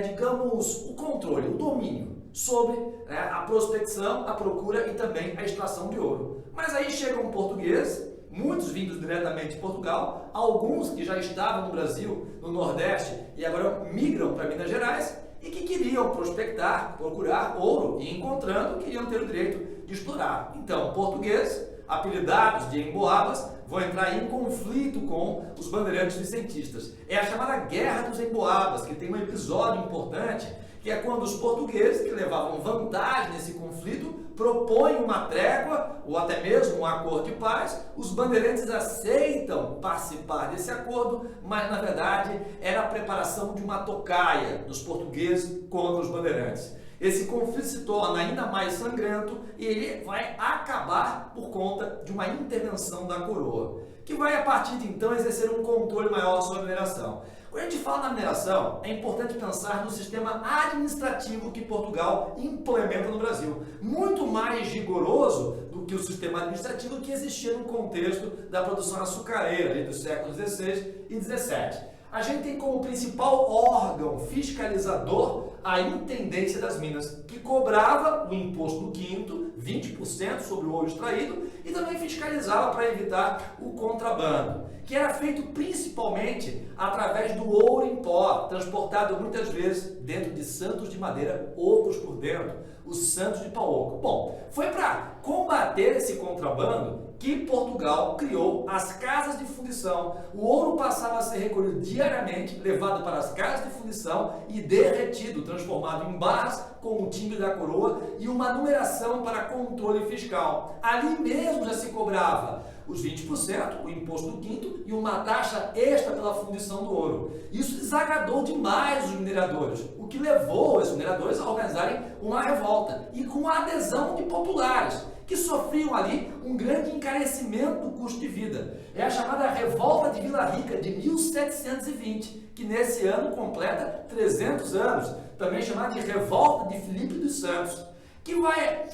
digamos, o controle, o domínio sobre a prospecção, a procura e também a extração de ouro. Mas aí chegam portugueses, muitos vindos diretamente de Portugal, alguns que já estavam no Brasil, no Nordeste, e agora migram para Minas Gerais e que queriam prospectar, procurar ouro e encontrando, queriam ter o direito de explorar. Então, portugueses, apelidados de emboabas, vão entrar em conflito com os bandeirantes vicentistas. É a chamada Guerra dos Emboabas, que tem um episódio importante, que é quando os portugueses, que levavam vantagem nesse conflito, propõem uma trégua ou até mesmo um acordo de paz. Os bandeirantes aceitam participar desse acordo, mas na verdade era a preparação de uma tocaia dos portugueses contra os bandeirantes. Esse conflito se torna ainda mais sangrento e ele vai acabar por conta de uma intervenção da coroa, que vai a partir de então exercer um controle maior sobre a mineração. Quando a gente fala na mineração, é importante pensar no sistema administrativo que Portugal implementa no Brasil, muito mais rigoroso do que o sistema administrativo que existia no contexto da produção açucareira ali dos séculos XVI e XVII. A gente tem como principal órgão fiscalizador a Intendência das Minas, que cobrava o imposto do quinto, 20% sobre o ouro extraído, e também fiscalizava para evitar o contrabando, que era feito principalmente através do ouro em pó, transportado muitas vezes dentro de santos de madeira, ocos por dentro, os santos de pau oco. Bom, foi para combater esse contrabando que Portugal criou as casas de fundição. O ouro passava a ser recolhido diariamente, levado para as casas de fundição e derretido, transformado em barras com o timbre da coroa e uma numeração para controle fiscal. Ali mesmo já se cobrava os 20%, o imposto do quinto e uma taxa extra pela fundição do ouro. Isso desagradou demais os mineradores, o que levou os mineradores a organizarem uma revolta e com a adesão de populares, que sofriam ali um grande encarecimento do custo de vida. É a chamada Revolta de Vila Rica de 1720, que nesse ano completa 300 anos, também chamada de Revolta de Filipe dos Santos, que vai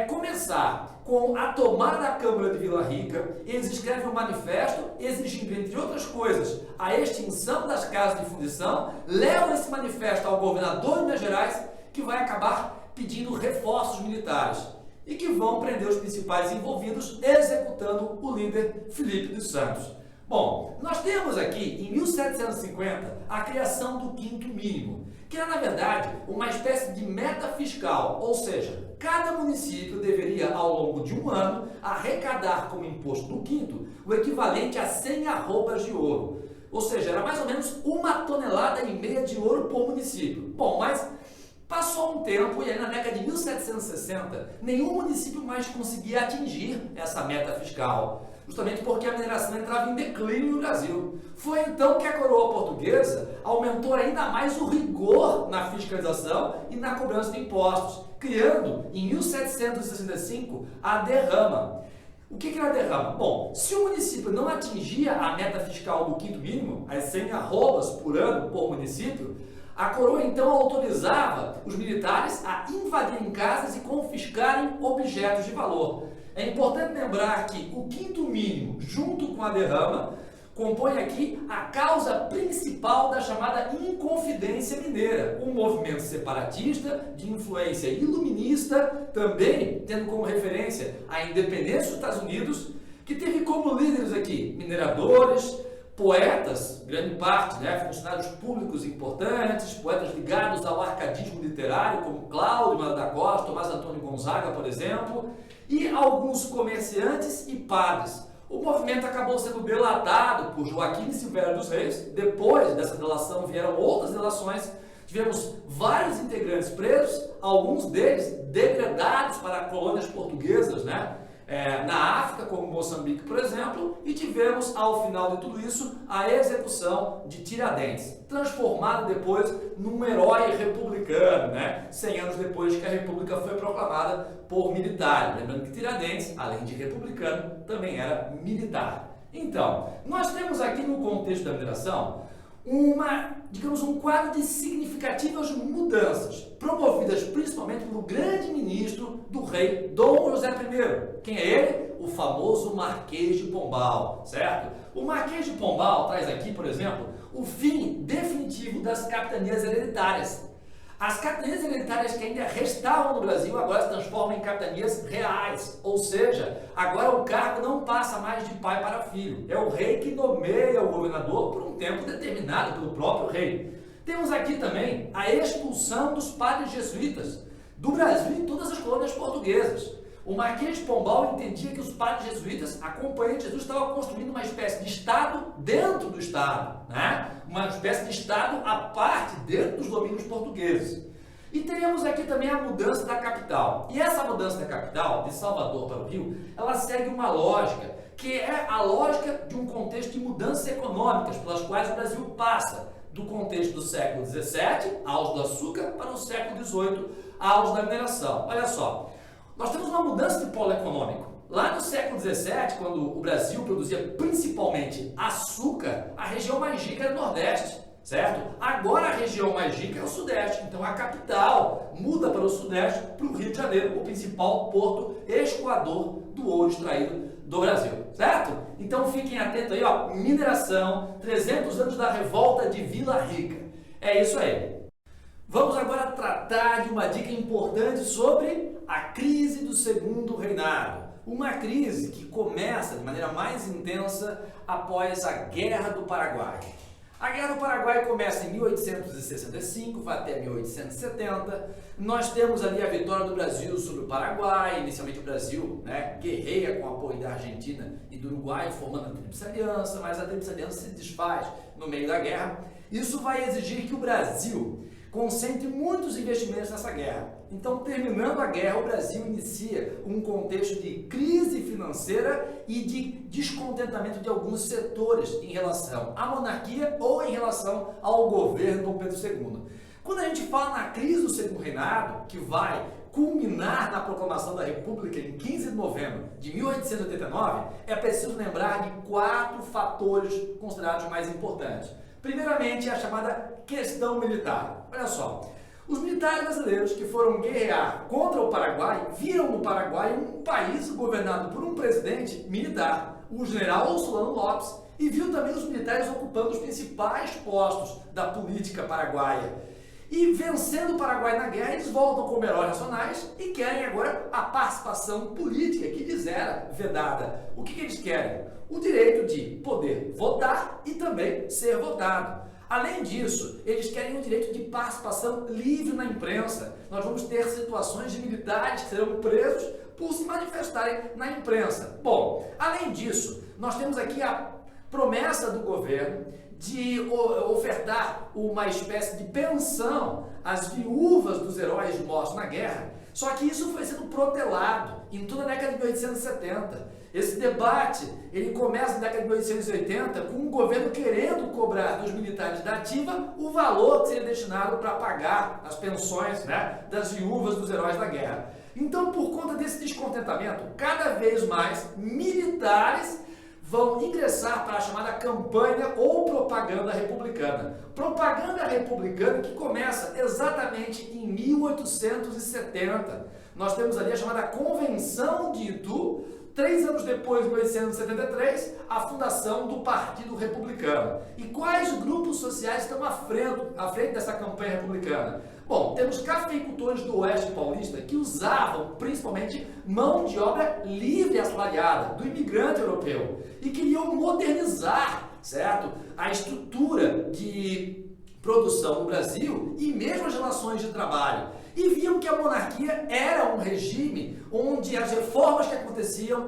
começar com a tomada da Câmara de Vila Rica. Eles escrevem um manifesto exigindo, entre outras coisas, a extinção das casas de fundição, levam esse manifesto ao governador de Minas Gerais, que vai acabar pedindo reforços militares e que vão prender os principais envolvidos, executando o líder Filipe dos Santos. Bom, nós temos aqui, em 1750, a criação do quinto mínimo, que era, na verdade, uma espécie de meta fiscal, ou seja, cada município deveria, ao longo de um ano, arrecadar como imposto do quinto o equivalente a 100 arrobas de ouro. Ou seja, era mais ou menos 1,5 toneladas de ouro por município. Bom, mas passou um tempo e aí na década de 1760, nenhum município mais conseguia atingir essa meta fiscal. justamente porque a mineração entrava em declínio no Brasil. Foi então que a coroa portuguesa aumentou ainda mais o rigor na fiscalização e na cobrança de impostos, criando, em 1765, a derrama. O que era a derrama? Bom, se o município não atingia a meta fiscal do quinto mínimo, as 100 arrobas por ano por município, a coroa então autorizava os militares a invadirem casas e confiscarem objetos de valor. É importante lembrar que o quinto mínimo, junto com a derrama, compõe aqui a causa principal da chamada Inconfidência Mineira, um movimento separatista de influência iluminista, também tendo como referência a independência dos Estados Unidos, que teve como líderes aqui mineradores, poetas, grande parte, funcionários públicos importantes, poetas ligados ao arcadismo literário, como Cláudio Mano da Costa, Tomás Antônio Gonzaga, por exemplo, e alguns comerciantes e padres. O movimento acabou sendo delatado por Joaquim Silvério dos Reis. Depois dessa delação vieram outras delações. Tivemos vários integrantes presos, alguns deles degradados para colônias portuguesas, na África, como Moçambique, por exemplo, e tivemos, ao final de tudo isso, a execução de Tiradentes, transformado depois num herói republicano, 100 anos depois que a República foi proclamada por militares. Lembrando que Tiradentes, além de republicano, também era militar. Então, nós temos aqui no contexto da mineração um quadro de significativas mudanças, promovidas principalmente pelo grande ministro do rei Dom José I. Quem é ele? O famoso Marquês de Pombal, certo? O Marquês de Pombal traz aqui, por exemplo, o fim definitivo das capitanias hereditárias. As capitanias hereditárias que ainda restavam no Brasil agora se transformam em capitanias reais, ou seja, agora o cargo não passa mais de pai para filho. É o rei que nomeia o governador por um tempo determinado pelo próprio rei. Temos aqui também a expulsão dos padres jesuítas do Brasil e todas as colônias portuguesas. O Marquês de Pombal entendia que os padres jesuítas, acompanhantes de Jesus, estavam construindo uma espécie de Estado dentro do Estado, uma espécie de Estado à parte dentro dos domínios portugueses. E teríamos aqui também a mudança da capital. E essa mudança da capital, de Salvador para o Rio, ela segue uma lógica, que é a lógica de um contexto de mudanças econômicas, pelas quais o Brasil passa do contexto do século XVII, auge do açúcar, para o século XVIII, auge da mineração. Olha só. Nós temos uma mudança de polo econômico. Lá no século XVII, quando o Brasil produzia principalmente açúcar, a região mais rica era o Nordeste, certo? Agora a região mais rica é o Sudeste. Então a capital muda para o Sudeste, para o Rio de Janeiro, o principal porto escoador do ouro extraído do Brasil, certo? Então fiquem atentos aí, mineração, 300 anos da revolta de Vila Rica. É isso aí. Vamos agora tratar de uma dica importante sobre a crise do Segundo Reinado. Uma crise que começa de maneira mais intensa após a Guerra do Paraguai. A Guerra do Paraguai começa em 1865, vai até 1870. Nós temos ali a vitória do Brasil sobre o Paraguai. Inicialmente o Brasil guerreia com o apoio da Argentina e do Uruguai, formando a Tríplice Aliança, mas a Tríplice Aliança se desfaz no meio da guerra. Isso vai exigir que o Brasil concentre muitos investimentos nessa guerra. Então, terminando a guerra, o Brasil inicia um contexto de crise financeira e de descontentamento de alguns setores em relação à monarquia ou em relação ao governo Dom Pedro II. Quando a gente fala na crise do Segundo Reinado, que vai culminar na proclamação da República em 15 de novembro de 1889, é preciso lembrar de 4 fatores considerados mais importantes. Primeiramente, a chamada questão militar. Olha só, os militares brasileiros que foram guerrear contra o Paraguai viram no Paraguai um país governado por um presidente militar, o general Solano Lopes, e viu também os militares ocupando os principais postos da política paraguaia. E vencendo o Paraguai na guerra, eles voltam como heróis nacionais e querem agora a participação política que lhes era vedada. O que eles querem? O direito de poder votar e também ser votado. Além disso, eles querem o direito de participação livre na imprensa. Nós vamos ter situações de militares que serão presos por se manifestarem na imprensa. Bom, além disso, nós temos aqui a promessa do governo de ofertar uma espécie de pensão às viúvas dos heróis mortos na guerra. Só que isso foi sendo protelado em toda a década de 1870. Esse debate, ele começa na década de 1880 com um governo querendo cobrar dos militares da ativa o valor que seria destinado para pagar as pensões, né, das viúvas dos heróis da guerra. Então, por conta desse descontentamento, cada vez mais militares vão ingressar para a chamada campanha ou propaganda republicana. Propaganda republicana que começa exatamente em 1870. Nós temos ali a chamada Convenção de Itu, 3 anos depois, em 1873, a fundação do Partido Republicano. E quais grupos sociais estão à frente dessa campanha republicana? Bom, temos cafeicultores do Oeste Paulista que usavam principalmente mão de obra livre assalariada do imigrante europeu e queriam modernizar, certo, a estrutura de produção no Brasil e mesmo as relações de trabalho. E viam que a monarquia era um regime onde as reformas que aconteciam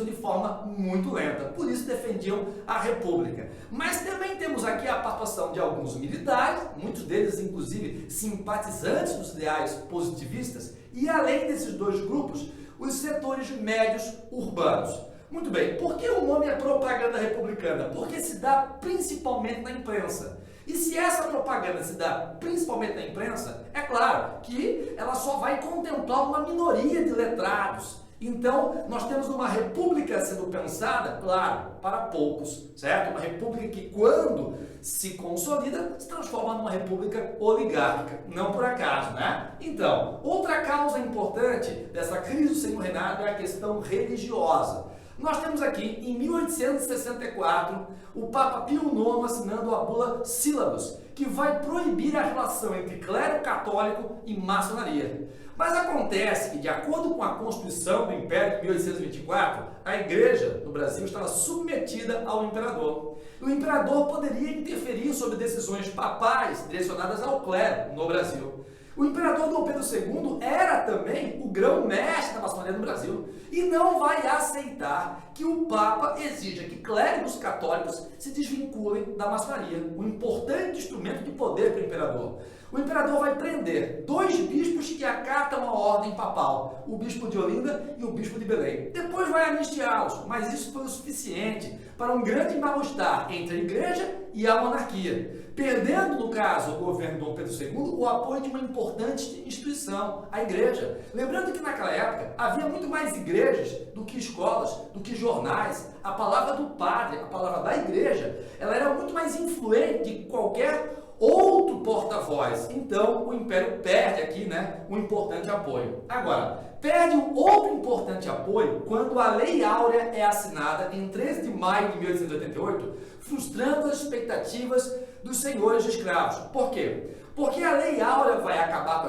de forma muito lenta. Por isso defendiam a república. Mas também temos aqui a participação de alguns militares, muitos deles inclusive simpatizantes dos ideais positivistas, e além desses dois grupos, os setores médios urbanos. Muito bem, por que o nome é propaganda republicana? Porque se dá principalmente na imprensa. E se essa propaganda se dá principalmente na imprensa, é claro que ela só vai contemplar uma minoria de letrados. Então, nós temos uma república sendo pensada, claro, para poucos, certo? Uma república que, quando se consolida, se transforma numa república oligárquica, não por acaso, né? Então, outra causa importante dessa crise do segundo reinado é a questão religiosa. Nós temos aqui, em 1864, o Papa Pio IX assinando a bula Sílabus, que vai proibir a relação entre clero católico e maçonaria. Mas acontece que, de acordo com a Constituição do Império de 1824, a Igreja no Brasil estava submetida ao imperador. O imperador poderia interferir sobre decisões papais direcionadas ao clero no Brasil. O imperador Dom Pedro II era também o grão-mestre da maçonaria no Brasil e não vai aceitar que o Papa exija que clérigos católicos se desvinculem da maçonaria, um importante instrumento de poder para o imperador. O imperador vai prender 2 bispos que acatam a ordem papal, o bispo de Olinda e o bispo de Belém. Depois vai anistiá-los, mas isso foi o suficiente para um grande mal-estar entre a igreja e a monarquia, perdendo, no caso, o governo de Dom Pedro II, o apoio de uma importante instituição, a igreja. Lembrando que naquela época havia muito mais igrejas do que escolas, do que jornais. A palavra do padre, a palavra da igreja, ela era muito mais influente que qualquer outro porta-voz. Então, o Império perde aqui, né, um importante apoio. Agora, perde um outro importante apoio quando a Lei Áurea é assinada em 13 de maio de 1888, frustrando as expectativas dos senhores de escravos. Por quê? Porque a Lei Áurea vai acabar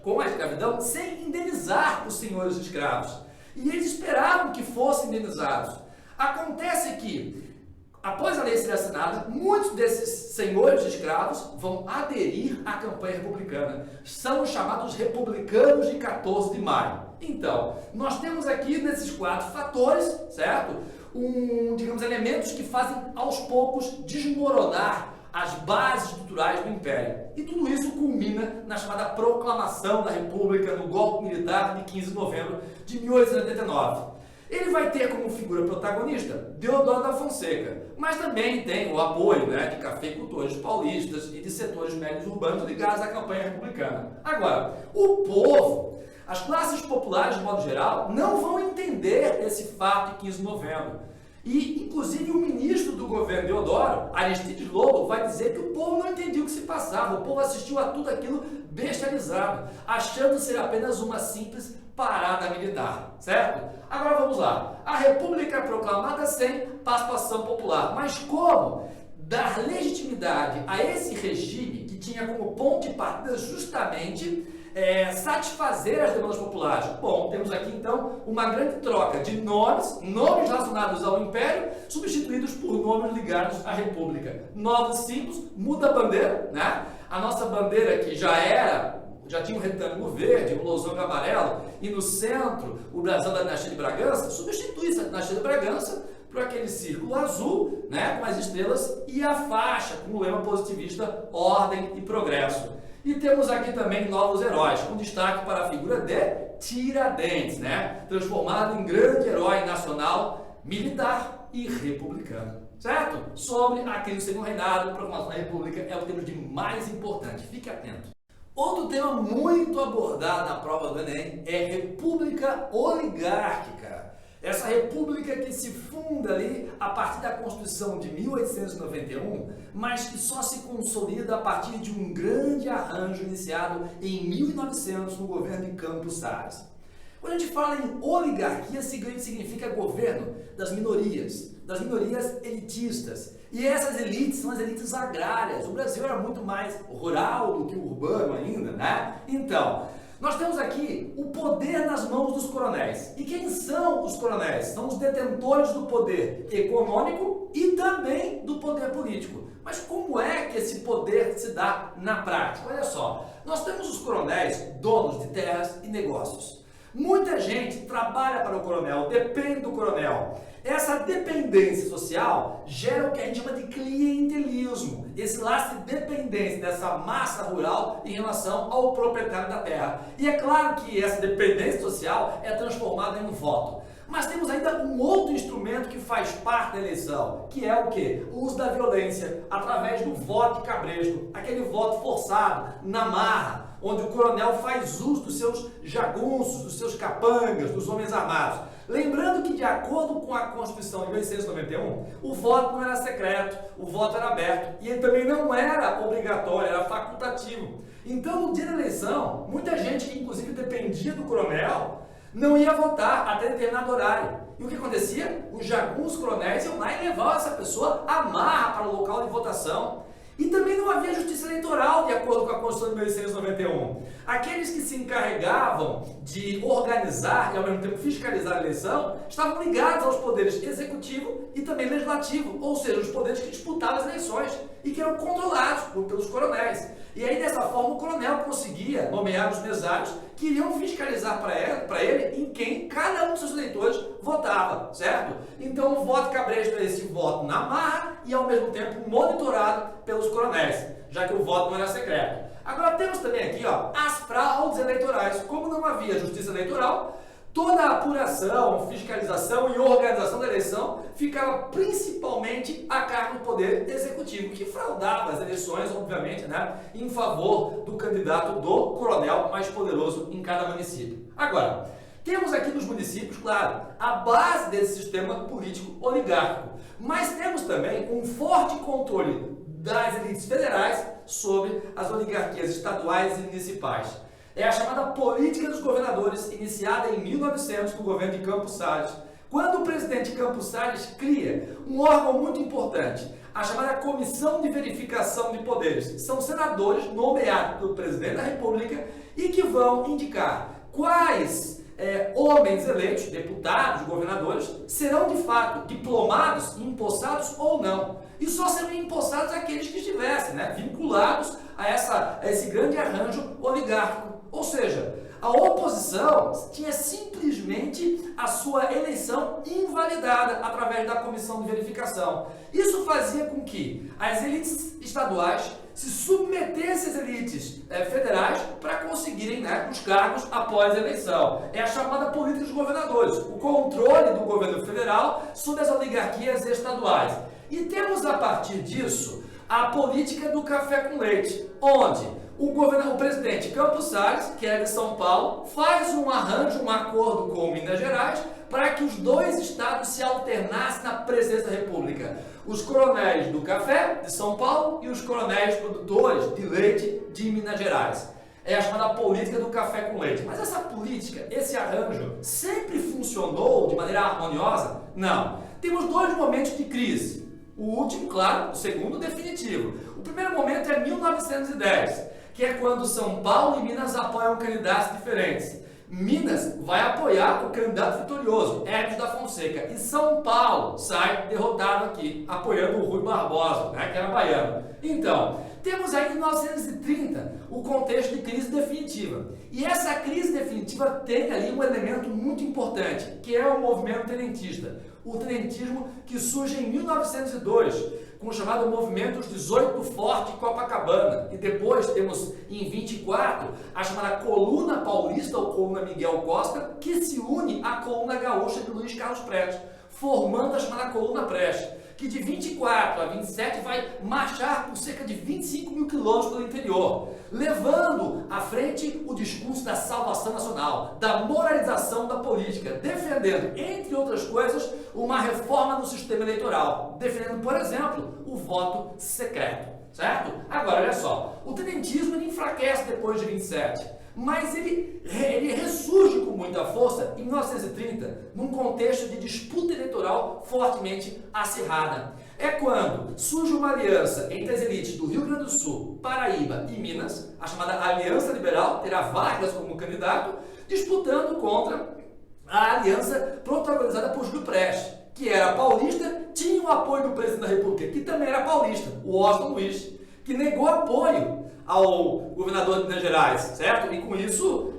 com a escravidão sem indenizar os senhores de escravos. E eles esperavam que fossem indenizados. Acontece que, após a lei ser assinada, muitos desses senhores de escravos vão aderir à campanha republicana. São os chamados republicanos de 14 de maio. Então, nós temos aqui nesses 4 fatores, certo? Digamos, elementos que fazem aos poucos desmoronar as bases estruturais do Império. E tudo isso culmina na chamada Proclamação da República, no golpe militar de 15 de novembro de 1889. Ele vai ter como figura protagonista Deodoro da Fonseca, mas também tem o apoio, né, de cafeicultores paulistas e de setores médios urbanos ligados à campanha republicana. Agora, o povo, as classes populares de modo geral, não vão entender esse fato de 15 de novembro. E, inclusive, o ministro do governo Deodoro, Aristides Lobo, vai dizer que o povo não entendia o que se passava. O povo assistiu a tudo aquilo bestializado, achando ser apenas uma simples parada militar, certo? Agora vamos lá. A República é proclamada sem participação popular. Mas como dar legitimidade a esse regime que tinha como ponto de partida justamente satisfazer as demandas populares? Bom, temos aqui então uma grande troca de nomes relacionados ao Império, substituídos por nomes ligados à República. Novos símbolos, muda a bandeira, né? A nossa bandeira que já tinha um retângulo verde, um losango amarelo, e no centro o brasão da dinastia de Bragança, substitui essa dinastia de Bragança por aquele círculo azul, né, com as estrelas, e a faixa com o lema positivista Ordem e Progresso. E temos aqui também novos heróis, com destaque para a figura de Tiradentes, né? Transformado em grande herói nacional, militar e republicano. Certo? Sobre aquele segundo reinado, proclamação da República, é o tema de mais importante. Fique atento. Outro tema muito abordado na prova do Enem é República Oligárquica. Essa república que se funda ali a partir da Constituição de 1891, mas que só se consolida a partir de um grande arranjo iniciado em 1900 no governo de Campos Salles. Quando a gente fala em oligarquia, significa governo das minorias elitistas. E essas elites são as elites agrárias. O Brasil era muito mais rural do que urbano ainda, né? Então, nós temos aqui o poder nas mãos dos coronéis. E quem são os coronéis? São os detentores do poder econômico e também do poder político. Mas como é que esse poder se dá na prática? Olha só, nós temos os coronéis donos de terras e negócios. Muita gente trabalha para o coronel, depende do coronel. Essa dependência social gera o que a gente chama de clientelismo, esse laço de dependência dessa massa rural em relação ao proprietário da terra. E é claro que essa dependência social é transformada em um voto. Mas temos ainda um outro instrumento que faz parte da eleição, que é o quê? O uso da violência, através do voto de cabresto, aquele voto forçado, na marra, onde o coronel faz uso dos seus jagunços, dos seus capangas, dos homens armados. Lembrando que, de acordo com a Constituição de 1891, o voto não era secreto, o voto era aberto e ele também não era obrigatório, era facultativo. Então, no dia da eleição, muita gente que inclusive dependia do coronel não ia votar até determinado horário. E o que acontecia? Os jagunços coronéis iam lá e levavam essa pessoa à marra para o local de votação. E também não havia justiça eleitoral, de acordo com a Constituição de 1891. Aqueles que se encarregavam de organizar e, ao mesmo tempo, fiscalizar a eleição, estavam ligados aos poderes executivo e também legislativo, ou seja, os poderes que disputavam as eleições e que eram controlados pelos coronéis. E aí, dessa forma, o coronel conseguia nomear os mesários que iriam fiscalizar para ele em quem cada um dos seus eleitores votava, certo? Então, o voto cabresto é esse voto na marra e, ao mesmo tempo, monitorado pelos coronéis, já que o voto não era secreto. Agora, temos também aqui as fraudes eleitorais. Como não havia justiça eleitoral, toda a apuração, fiscalização e organização da eleição ficava principalmente a cargo do Poder Executivo, que fraudava as eleições, obviamente, né, em favor do candidato do coronel mais poderoso em cada município. Agora, temos aqui nos municípios, claro, a base desse sistema político oligárquico, mas temos também um forte controle das elites federais sobre as oligarquias estaduais e municipais. É a chamada política dos governadores, iniciada em 1900 no governo de Campos Salles, quando o presidente Campos Salles cria um órgão muito importante, a chamada Comissão de Verificação de Poderes. São senadores nomeados pelo presidente da República e que vão indicar quais homens eleitos, deputados, governadores, serão de fato diplomados, empossados ou não. E só serão empossados aqueles que estivessem vinculados a esse grande arranjo oligárquico. Ou seja, a oposição tinha simplesmente a sua eleição invalidada através da comissão de verificação. Isso fazia com que as elites estaduais se submetessem às elites federais para conseguirem os cargos após a eleição. É a chamada política dos governadores, o controle do governo federal sobre as oligarquias estaduais. E temos a partir disso a política do café com leite, onde o presidente Campos Salles, que é de São Paulo, faz um arranjo, um acordo com Minas Gerais para que os dois estados se alternassem na presidência da República. Os coronéis do café de São Paulo e os coronéis produtores de leite de Minas Gerais. É a chamada política do café com leite. Mas essa política, esse arranjo, sempre funcionou de maneira harmoniosa? Não. Temos dois momentos de crise. O último, claro, o segundo, definitivo. O primeiro momento é 1910, que é quando São Paulo e Minas apoiam candidatos diferentes. Minas vai apoiar o candidato vitorioso, Hermes da Fonseca, e São Paulo sai derrotado aqui, apoiando o Rui Barbosa, que era baiano. Então, temos aí em 1930 o contexto de crise definitiva. E essa crise definitiva tem ali um elemento muito importante, que é o movimento tenentista. o tenentismo que surge em 1902, com o chamado movimento dos 18 do Forte Copacabana. E depois temos, em 24, a chamada Coluna Paulista, ou Coluna Miguel Costa, que se une à Coluna Gaúcha de Luiz Carlos Prestes, formando a chamada Coluna Prestes, que de 24 a 27 vai marchar por cerca de 25 mil quilômetros pelo interior, levando à frente o discurso da salvação nacional, da moralização da política, defendendo, entre outras coisas, uma reforma no sistema eleitoral, defendendo, por exemplo, o voto secreto, certo? Agora, olha só, o tenentismo ele enfraquece depois de 27, mas ele ressurge com muita força em 1930, num contexto de disputa eleitoral fortemente acirrada. É quando surge uma aliança entre as elites do Rio Grande do Sul, Paraíba e Minas, a chamada Aliança Liberal, terá Vargas como candidato, disputando contra a aliança protagonizada por Júlio Prestes, que era paulista, tinha o apoio do presidente da República, que também era paulista, o Washington Luiz, que negou apoio ao governador de Minas Gerais, certo? E com isso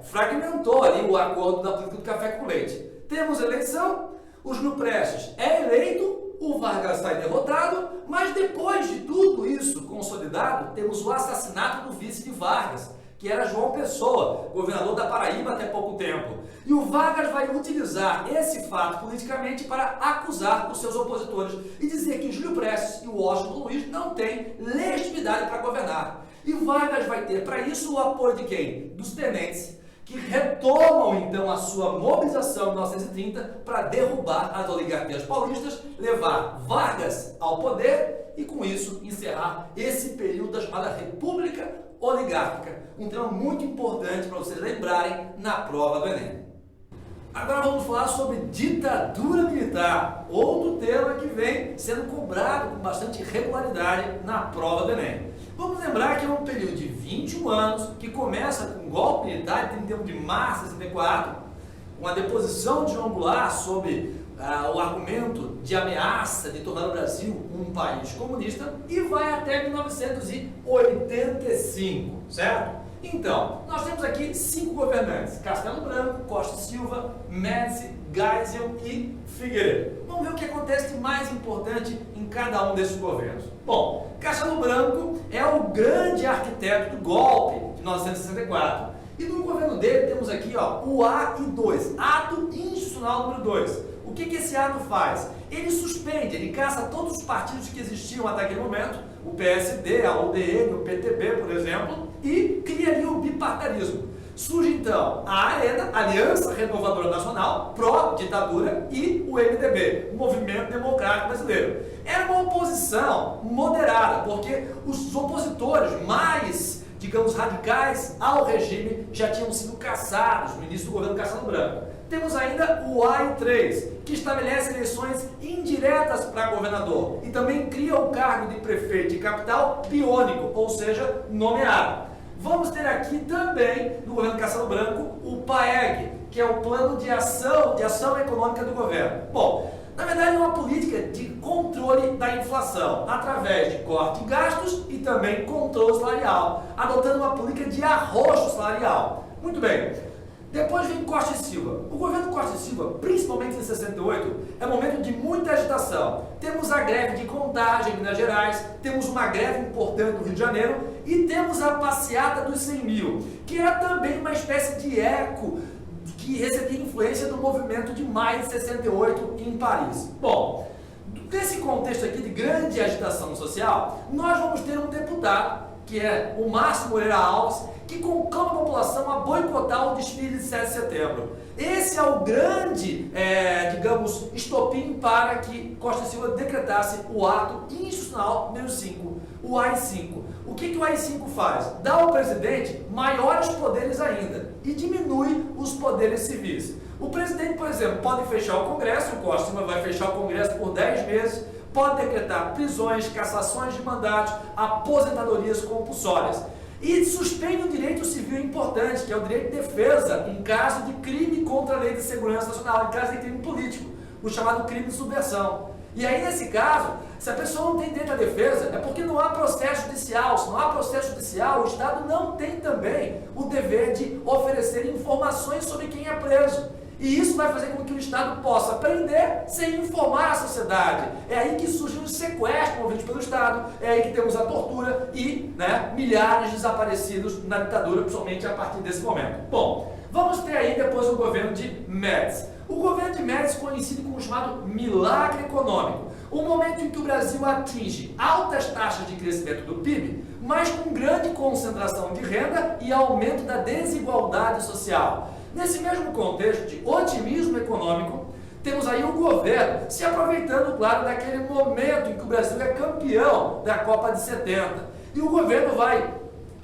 fragmentou ali o acordo da política do café com leite. Temos eleição, o Júlio Prestes é eleito, o Vargas sai derrotado, mas depois de tudo isso consolidado, temos o assassinato do vice de Vargas, que era João Pessoa, governador da Paraíba até pouco tempo. E o Vargas vai utilizar esse fato politicamente para acusar os seus opositores e dizer que Júlio Prestes e o Washington Luiz não têm legitimidade para governar. E Vargas vai ter para isso o apoio de quem? Dos tenentes, que retomam então a sua mobilização em 1930 para derrubar as oligarquias paulistas, levar Vargas ao poder e com isso encerrar esse período da chamada República Oligárquica. Um tema muito importante para vocês lembrarem na prova do Enem. Agora vamos falar sobre ditadura militar, outro tema que vem sendo cobrado com bastante regularidade na prova do Enem. Vamos lembrar que é um período de 21 anos, que começa com um golpe militar em 31 de março de 64, com a deposição de João Goulart sobre o argumento de ameaça de tornar o Brasil um país comunista, e vai até 1985, certo? Então, nós temos aqui 5 governantes: Castelo Branco, Costa e Silva, Médici, Geisel e Figueiredo. Vamos ver o que acontece de mais importante em cada um desses governos. Bom, Castelo Branco é o grande arquiteto do golpe de 1964. E no governo dele temos aqui o AI-2, Ato Institucional número 2. O que esse ato faz? Ele suspende, ele caça todos os partidos que existiam até aquele momento, o PSD, a UDN, o PTB, por exemplo, e cria ali o bipartidarismo. Surge então a ARENA, Aliança Renovadora Nacional, pró-ditadura, e o MDB, o Movimento Democrático Brasileiro. Era uma oposição moderada, porque os opositores mais, digamos, radicais ao regime já tinham sido caçados no início do governo Castelo Branco. Temos ainda o AI-3, que estabelece eleições indiretas para governador e também cria o cargo de prefeito de capital biônico, ou seja, nomeado. Vamos ter aqui também, no governo Castelo Branco, o PAEG, que é o Plano de Ação Econômica do Governo. Bom, na verdade é uma política de controle da inflação, através de corte de gastos e também controle salarial, adotando uma política de arrojo salarial. Muito bem. Depois vem Costa e Silva. O governo Costa e Silva, principalmente em 68, é um momento de muita agitação. Temos a greve de Contagem em Minas Gerais, temos uma greve importante no Rio de Janeiro e temos a passeata dos 100 mil, que era também uma espécie de eco que recebia influência do movimento de maio de 68 em Paris. Bom, nesse contexto aqui de grande agitação social, nós vamos ter um deputado, que é o Márcio Moreira Alves, que conclama a população a boicotar o desfile de 7 de setembro. Esse é o grande, digamos, estopim para que Costa e Silva decretasse o ato institucional número 5, o AI-5. O que o AI-5 faz? Dá ao presidente maiores poderes ainda e diminui os poderes civis. O presidente, por exemplo, pode fechar o Congresso, o Costa e Silva vai fechar o Congresso por 10 meses, pode decretar prisões, cassações de mandatos, aposentadorias compulsórias. E suspende um direito civil importante, que é o direito de defesa em caso de crime contra a Lei de Segurança Nacional, em caso de crime político, o chamado crime de subversão. E aí, nesse caso, se a pessoa não tem direito à defesa, é porque não há processo judicial. Se não há processo judicial, o Estado não tem também o dever de oferecer informações sobre quem é preso. E isso vai fazer com que o Estado possa prender sem informar a sociedade. É aí que surgem os sequestros movidos pelo Estado, é aí que temos a tortura e milhares de desaparecidos na ditadura, principalmente a partir desse momento. Bom, vamos ter aí depois o governo de Médici. O governo de Médici coincide com o chamado milagre econômico, o momento em que o Brasil atinge altas taxas de crescimento do PIB, mas com grande concentração de renda e aumento da desigualdade social. Nesse mesmo contexto de otimismo econômico, temos aí o governo se aproveitando, claro, daquele momento em que o Brasil é campeão da Copa de 70. E o governo vai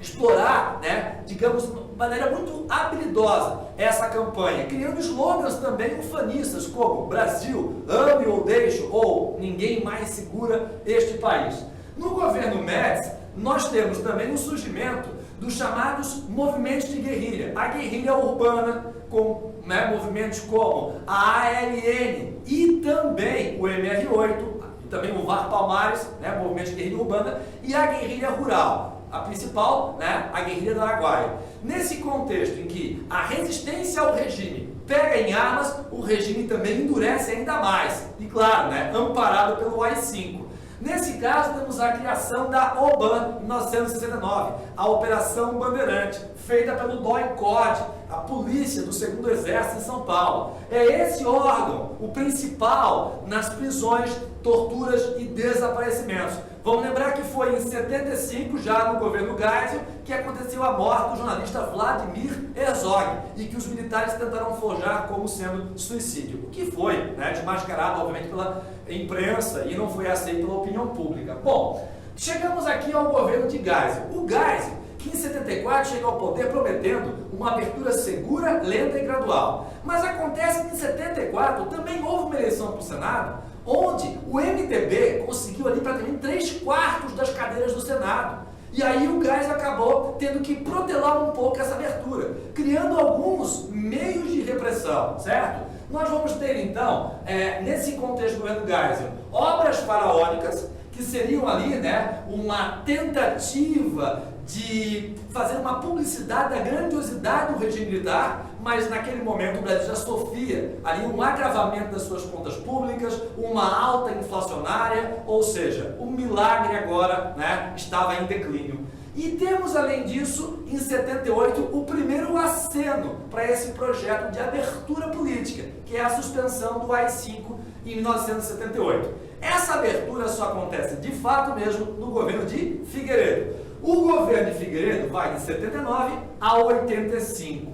explorar, digamos, de maneira muito habilidosa essa campanha, criando slogans também ufanistas como Brasil, ame ou deixe, ou ninguém mais segura este país. No governo Médici, nós temos também o surgimento dos chamados movimentos de guerrilha, a guerrilha urbana, com movimentos como a ALN e também o MR8, e também o VAR Palmares, movimento de guerrilha urbana, e a guerrilha rural. A principal, a guerrilha do Araguaia. Nesse contexto em que a resistência ao regime pega em armas, o regime também endurece ainda mais. E claro, amparado pelo AI-5. Nesse caso, temos a criação da OBAN em 1969, a Operação Bandeirante, feita pelo DOI-CODE, a polícia do 2º Exército em São Paulo. É esse órgão o principal nas prisões, torturas e desaparecimentos. Vamos lembrar que foi em 75, já no governo Geisel, que aconteceu a morte do jornalista Vladimir Herzog e que os militares tentaram forjar como sendo suicídio, o que foi desmascarado, obviamente, pela imprensa e não foi aceito pela opinião pública. Bom, chegamos aqui ao governo de Geisel. O Geisel, que em 74 chega ao poder prometendo uma abertura segura, lenta e gradual. Mas acontece que em 74 também houve uma eleição para o Senado, onde o MDB conseguiu ali praticamente 3/4 das cadeiras do Senado. E aí o Geisel acabou tendo que protelar um pouco essa abertura, criando alguns meios de repressão, certo? Nós vamos ter então, nesse contexto do governo Geisel, obras faraônicas, que seriam ali uma tentativa de fazer uma publicidade da grandiosidade do regime militar, mas naquele momento o Brasil já sofria ali um agravamento das suas contas públicas, uma alta inflacionária, ou seja, o milagre agora estava em declínio. E temos, além disso, em 78, o primeiro aceno para esse projeto de abertura política, que é a suspensão do AI-5 em 1978. Essa abertura só acontece de fato mesmo no governo de Figueiredo. O governo de Figueiredo vai de 79 a 85.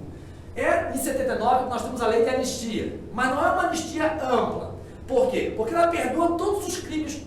Em 79 nós temos a lei de anistia, mas não é uma anistia ampla. Por quê? Porque ela perdoa todos os crimes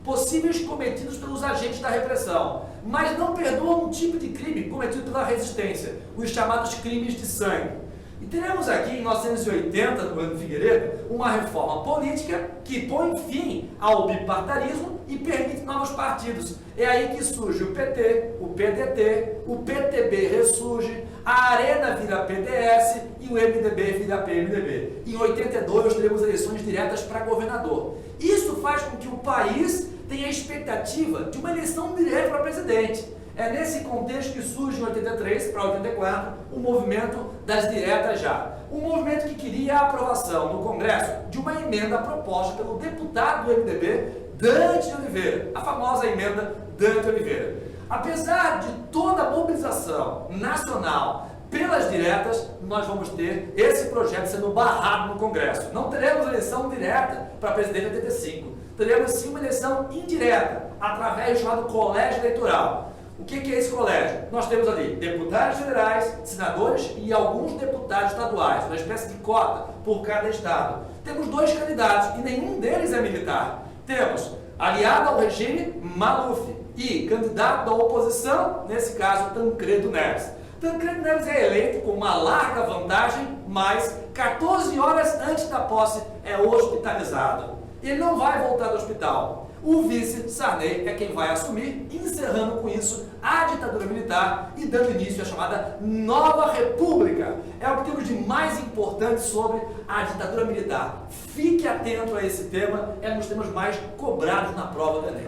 possíveis cometidos pelos agentes da repressão, mas não perdoa um tipo de crime cometido pela resistência, os chamados crimes de sangue. E teremos aqui, em 1980, no governo Figueiredo, uma reforma política que põe fim ao bipartidarismo e permite novos partidos. É aí que surge o PT, o PDT, o PTB ressurge, a Arena vira PDS e o MDB vira PMDB. Em 82, teremos eleições diretas para governador. Isso faz com que o país tenha a expectativa de uma eleição direta para presidente. É nesse contexto que surge em 83 para 84 o movimento das diretas já. Um movimento que queria a aprovação no Congresso de uma emenda proposta pelo deputado do MDB, Dante Oliveira, a famosa emenda Dante Oliveira. Apesar de toda a mobilização nacional pelas diretas, nós vamos ter esse projeto sendo barrado no Congresso. Não teremos eleição direta para presidente em 85. Teremos sim uma eleição indireta, através do chamado colégio eleitoral. O que é esse colégio? Nós temos ali deputados federais, senadores e alguns deputados estaduais, uma espécie de cota por cada estado. Temos 2 candidatos e nenhum deles é militar. Temos aliado ao regime, Maluf, e candidato da oposição, nesse caso, Tancredo Neves. Tancredo Neves é eleito com uma larga vantagem, mas 14 horas antes da posse é hospitalizado. Ele não vai voltar do hospital. O vice, Sarney, é quem vai assumir, encerrando com isso a ditadura militar e dando início à chamada Nova República. É o que temos de mais importante sobre a ditadura militar. Fique atento a esse tema, é um dos temas mais cobrados na prova do Enem.